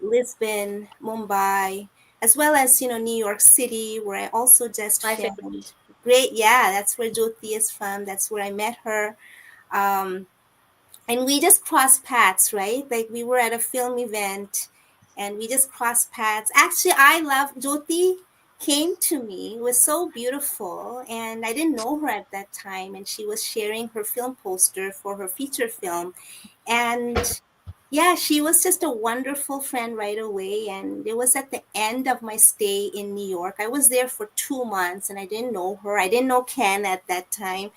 Lisbon, Mumbai, as well as New York City, where I also just My favorite. filmed. Great, yeah, that's where Jyoti is from. That's where I met her. Um, and we just crossed paths, right? Like we were at a film event and we just crossed paths. Actually, I love Jyoti came to me, it was so beautiful, and I didn't know her at that time, and she was sharing her film poster for her feature film. And yeah, she was just a wonderful friend right away. And it was at the end of my stay in New York. I was there for 2 months and I didn't know her. I didn't know Ken at that time.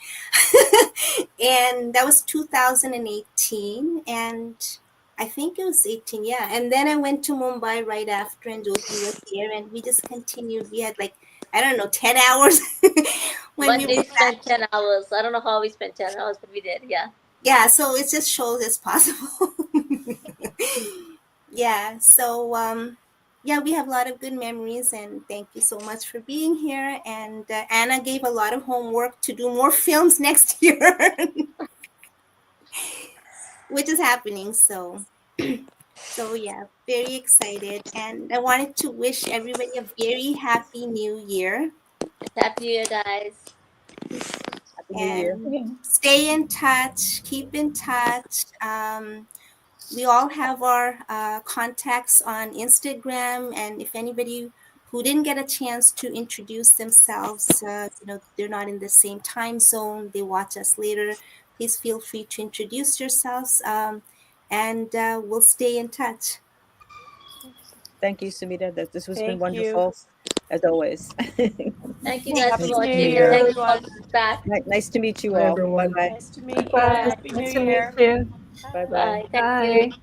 And that was 2018. And I think it was 18, yeah. And then I went to Mumbai right after, and Jyoti was there, and we just continued. We had like, I don't know, 10 hours when One we day were we spent 10 hours. I don't know how we spent 10 hours, but we did, yeah. yeah, so it just shows it's possible. Yeah, so yeah, we have a lot of good memories, and thank you so much for being here. And Anna gave a lot of homework to do more films next year, which is happening. So so yeah, very excited, and I wanted to wish everybody a very happy new year. Happy New Year, guys. Happy New Year. And stay in touch, keep in touch. We all have our contacts on Instagram, and if anybody who didn't get a chance to introduce themselves, they're not in the same time zone, they watch us later, please feel free to introduce yourselves, and we'll stay in touch. Thank you, Sumita. This has been Thank wonderful, as always. Thank you guys Happy for New watching. Year, Thank you for everyone. coming back. Nice to meet you Bye, all. everyone. Bye-bye. Nice to meet you. Bye. Happy New Nice to meet Year. you. Bye-bye. Bye. Thank you. Bye.